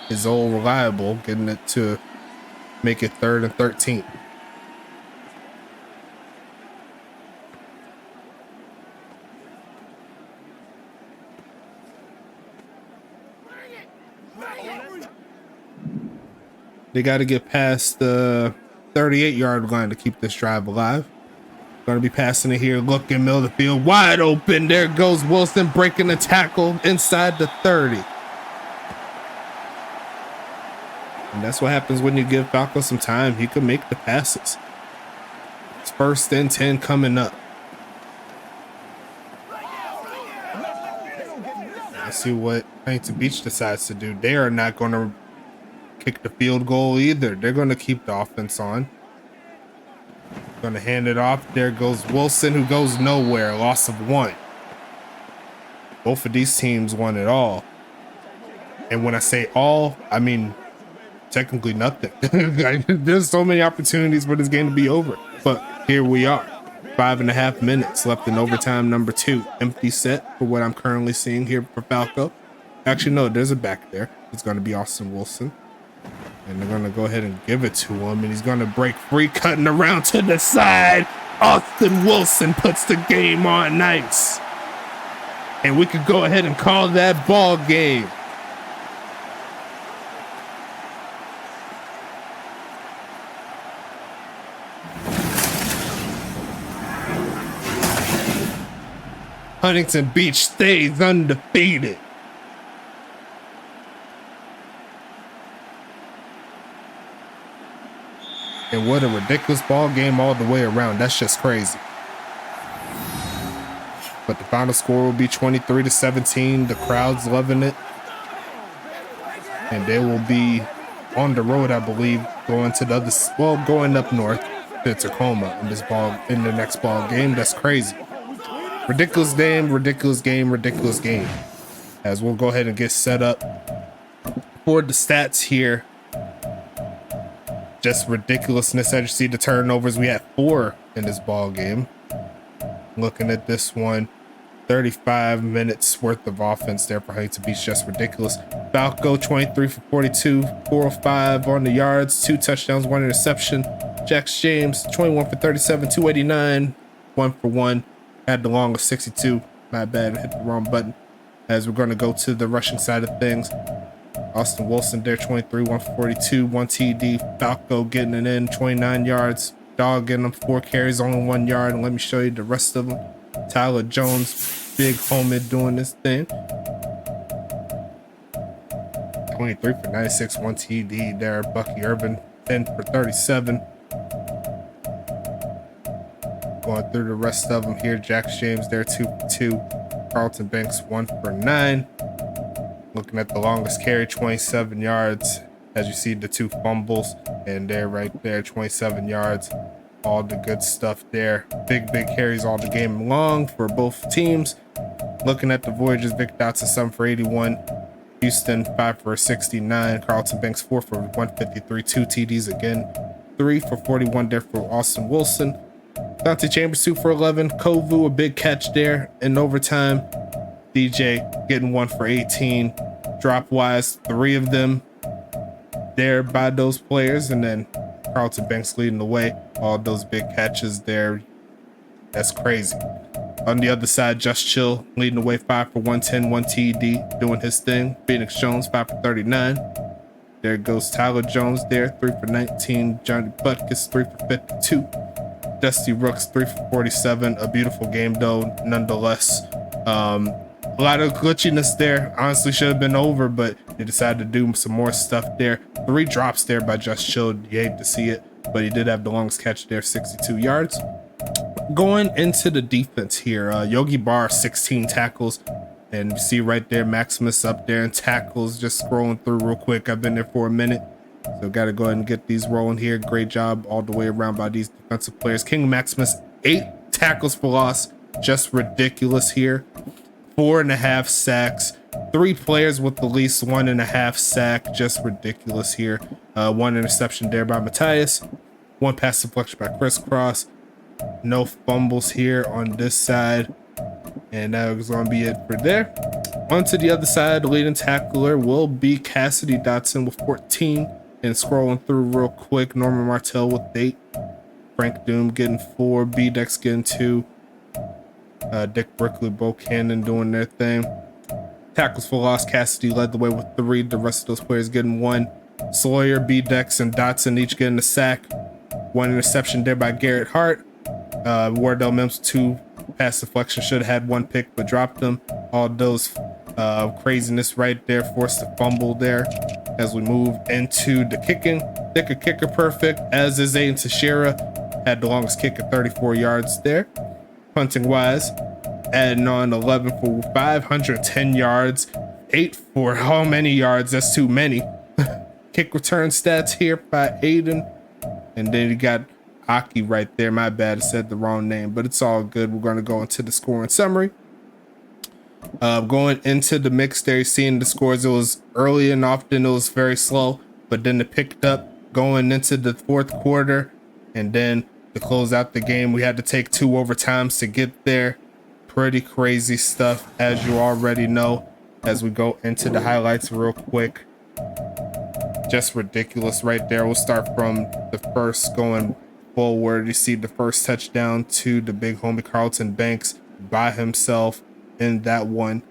is all reliable, getting it to make it 3rd and 13. They got to get past the 38-yard line to keep this drive alive. Going to be passing it here. Looking middle of the field. Wide open. There goes Wilson breaking the tackle inside the 30. And that's what happens when you give Falco some time. He can make the passes. It's 1st and 10 coming up. Let's see what Huntington Beach decides to do. They are not going to kick the field goal either. They're going to keep the offense on. Going to hand it off. There goes Wilson, who goes nowhere. Loss of 1. Both of these teams won it all. And when I say all, I mean technically nothing. There's so many opportunities for this game to be over. But here we are. 5.5 minutes left in overtime number 2. Empty set for what I'm currently seeing here for Falco. Actually, no, there's a back there. It's going to be Austin Wilson. And they're going to go ahead and give it to him. And he's going to break free, cutting around to the side. Austin Wilson puts the game on ice. And we could go ahead and call that ball game. Huntington Beach stays undefeated. And what a ridiculous ball game all the way around. That's just crazy. But the final score will be 23-17. The crowd's loving it. And they will be on the road, I believe, going to the other, well, going up north to Tacoma in the next ball game. That's crazy. Ridiculous game, ridiculous game, ridiculous game. As we'll go ahead and get set up for the stats here. Just ridiculousness. As you see the turnovers, we had 4 in this ball game. Looking at this one, 35 minutes worth of offense there for Huntington Beach. Just ridiculous. Falco 23 for 42, 405 on the yards, 2 touchdowns, 1 interception. Jax James 21 for 37, 289, 1 for 1. Had the longest 62. My bad, hit the wrong button. As we're going to go to the rushing side of things. Austin Wilson there, 23, 1 for 42, 1 TD. Falco getting it in, 29 yards. Dog getting them 4 carries, only 1 yard. And let me show you the rest of them. Tyler Jones, big homie doing this thing. 23 for 96, 1 TD there. Bucky Urban, 10 for 37. Going through the rest of them here. Jax James there, 2 for 2. Carlton Banks, 1 for 9. Looking at the longest carry, 27 yards. As you see, the 2 fumbles, and they're right there, 27 yards. All the good stuff there. Big carries all the game long for both teams. Looking at the Voyagers, Vic Dotson, 7 for 81. Houston, 5 for 69. Carlton Banks, 4 for 153. 2 TDs again. 3 for 41 there for Austin Wilson. Dante Chambers, 2 for 11. Kovu, a big catch there in overtime. DJ getting 1 for 18. Drop wise, 3 of them there by those players. And then Carlton Banks leading the way. All those big catches there. That's crazy. On the other side, Just Chill leading the way, 5 for 110, 1 TD, doing his thing. Phoenix Jones, 5 for 39. There goes Tyler Jones there, 3 for 19. Johnny Butkus, 3 for 52. Dusty Rooks, 3 for 47. A beautiful game, though, nonetheless. A lot of glitchiness there. Honestly, should have been over, but they decided to do some more stuff there. 3 drops there by Just Chill. You hate to see it, but he did have the longest catch there, 62 yards. Going into the defense here, Yogi Barr, 16 tackles. And you see right there, Maximus up there in tackles. Just scrolling through real quick. I've been there for a minute, so got to go ahead and get these rolling here. Great job all the way around by these defensive players. King Maximus, 8 tackles for loss. Just ridiculous here. 4.5 sacks. 3 players with at least 1.5 sack. Just ridiculous here. 1 interception there by Matthias. 1 pass deflection by Crisscross. No fumbles here on this side. And that was going to be it for there. On to the other side, the leading tackler will be Cassidy Dotson with 14. And scrolling through real quick, Norman Martell with 8. Frank Doom getting 4. B-Dex getting 2. Dick Brickley, Bo Cannon doing their thing. Tackles for loss, Cassidy led the way with 3. The rest of those players getting 1. Sawyer, B-Dex, and Dotson each getting a sack. 1 interception there by Garrett Hart. Wardell Mims, 2 pass deflection, should have had 1 pick but dropped them. All those craziness right there forced a fumble there. As we move into the kicking, kicker perfect, as is Aiden Teixeira. Had the longest kick at 34 yards there. Punting wise, adding on 11 for 510 yards. 8 for how many yards? That's too many. Kick return stats here by Aiden. And then you got Aki right there. My bad, I said the wrong name, but it's all good. We're going to go into the scoring summary. Going into the mix there, seeing the scores, it was early and often it was very slow, but then it picked up going into the 4th quarter. And then to close out the game, we had to take 2 overtimes to get there. Pretty crazy stuff, as you already know. As we go into the highlights real quick, just ridiculous right there. We'll start from the first going forward. You see the first touchdown to the big homie Carlton Banks by himself in that one.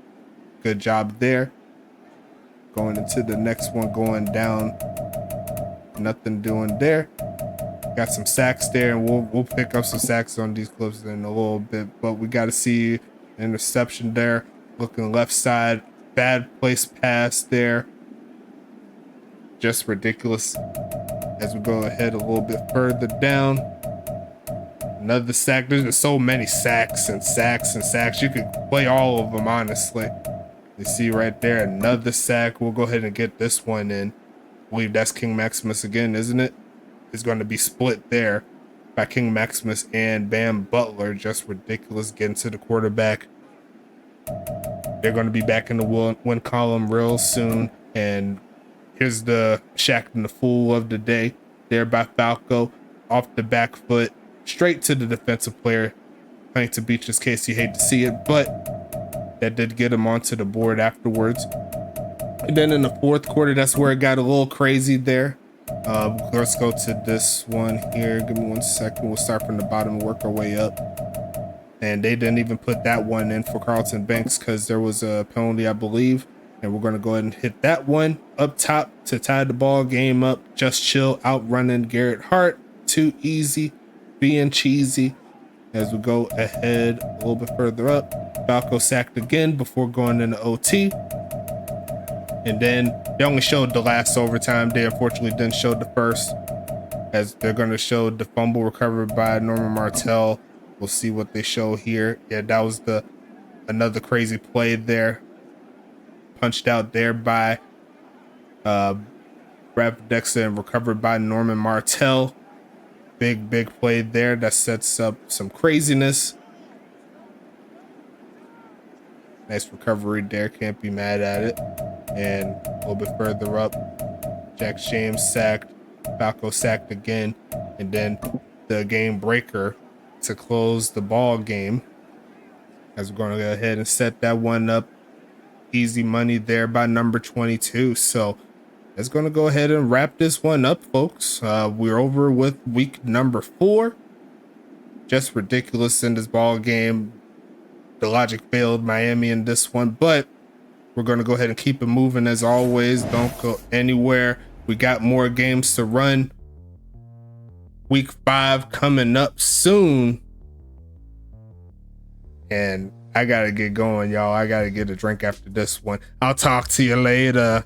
Good job there. Going into the next one, going down, nothing doing there. Got some sacks there, and we'll pick up some sacks on these clips in a little bit, but we got to see interception there. Looking left side, bad place pass there. Just ridiculous. As we go ahead a little bit further down, another sack. There's just so many sacks and sacks and sacks. You could play all of them, honestly. You see right there, another sack. We'll go ahead and get this one in. I believe that's King Maximus again, isn't it? It's going to be split there by King Maximus and Bam Butler. Just ridiculous getting to the quarterback. They're going to be back in the win column real soon. And here's the Shaq and the Fool of the day there by Falco. Off the back foot, straight to the defensive player. Huntington Beach's case, you hate to see it, but that did get him onto the board afterwards. And then in the fourth quarter, that's where it got a little crazy there. Let's go to this one here. Give me 1 second. We'll start from the bottom and work our way up. And they didn't even put that one in for Carlton Banks because there was a penalty, I believe. And we're going to go ahead and hit that one up top to tie the ball game up. Just Chill outrunning Garrett Hart. Too easy, being cheesy. As we go ahead a little bit further up, Falco sacked again before going into OT. And then they only showed the last overtime. They unfortunately didn't show the first, as they're going to show the fumble recovered by Norman Martell. We'll see what they show here. Yeah, that was another crazy play there. Punched out there by Brad Dexter and recovered by Norman Martell. Big play there that sets up some craziness. Nice recovery there, can't be mad at it. And a little bit further up, Jack James sacked, Falco sacked again, and then the game breaker to close the ball game. As we're going to go ahead and set that one up. Easy money there by number 22. So that's going to go ahead and wrap this one up, folks. We're over with week number 4. Just ridiculous in this ball game. The logic failed Miami in this one, but we're going to go ahead and keep it moving as always. Don't go anywhere. We got more games to run. Week 5 coming up soon. And I got to get going, y'all. I got to get a drink after this one. I'll talk to you later.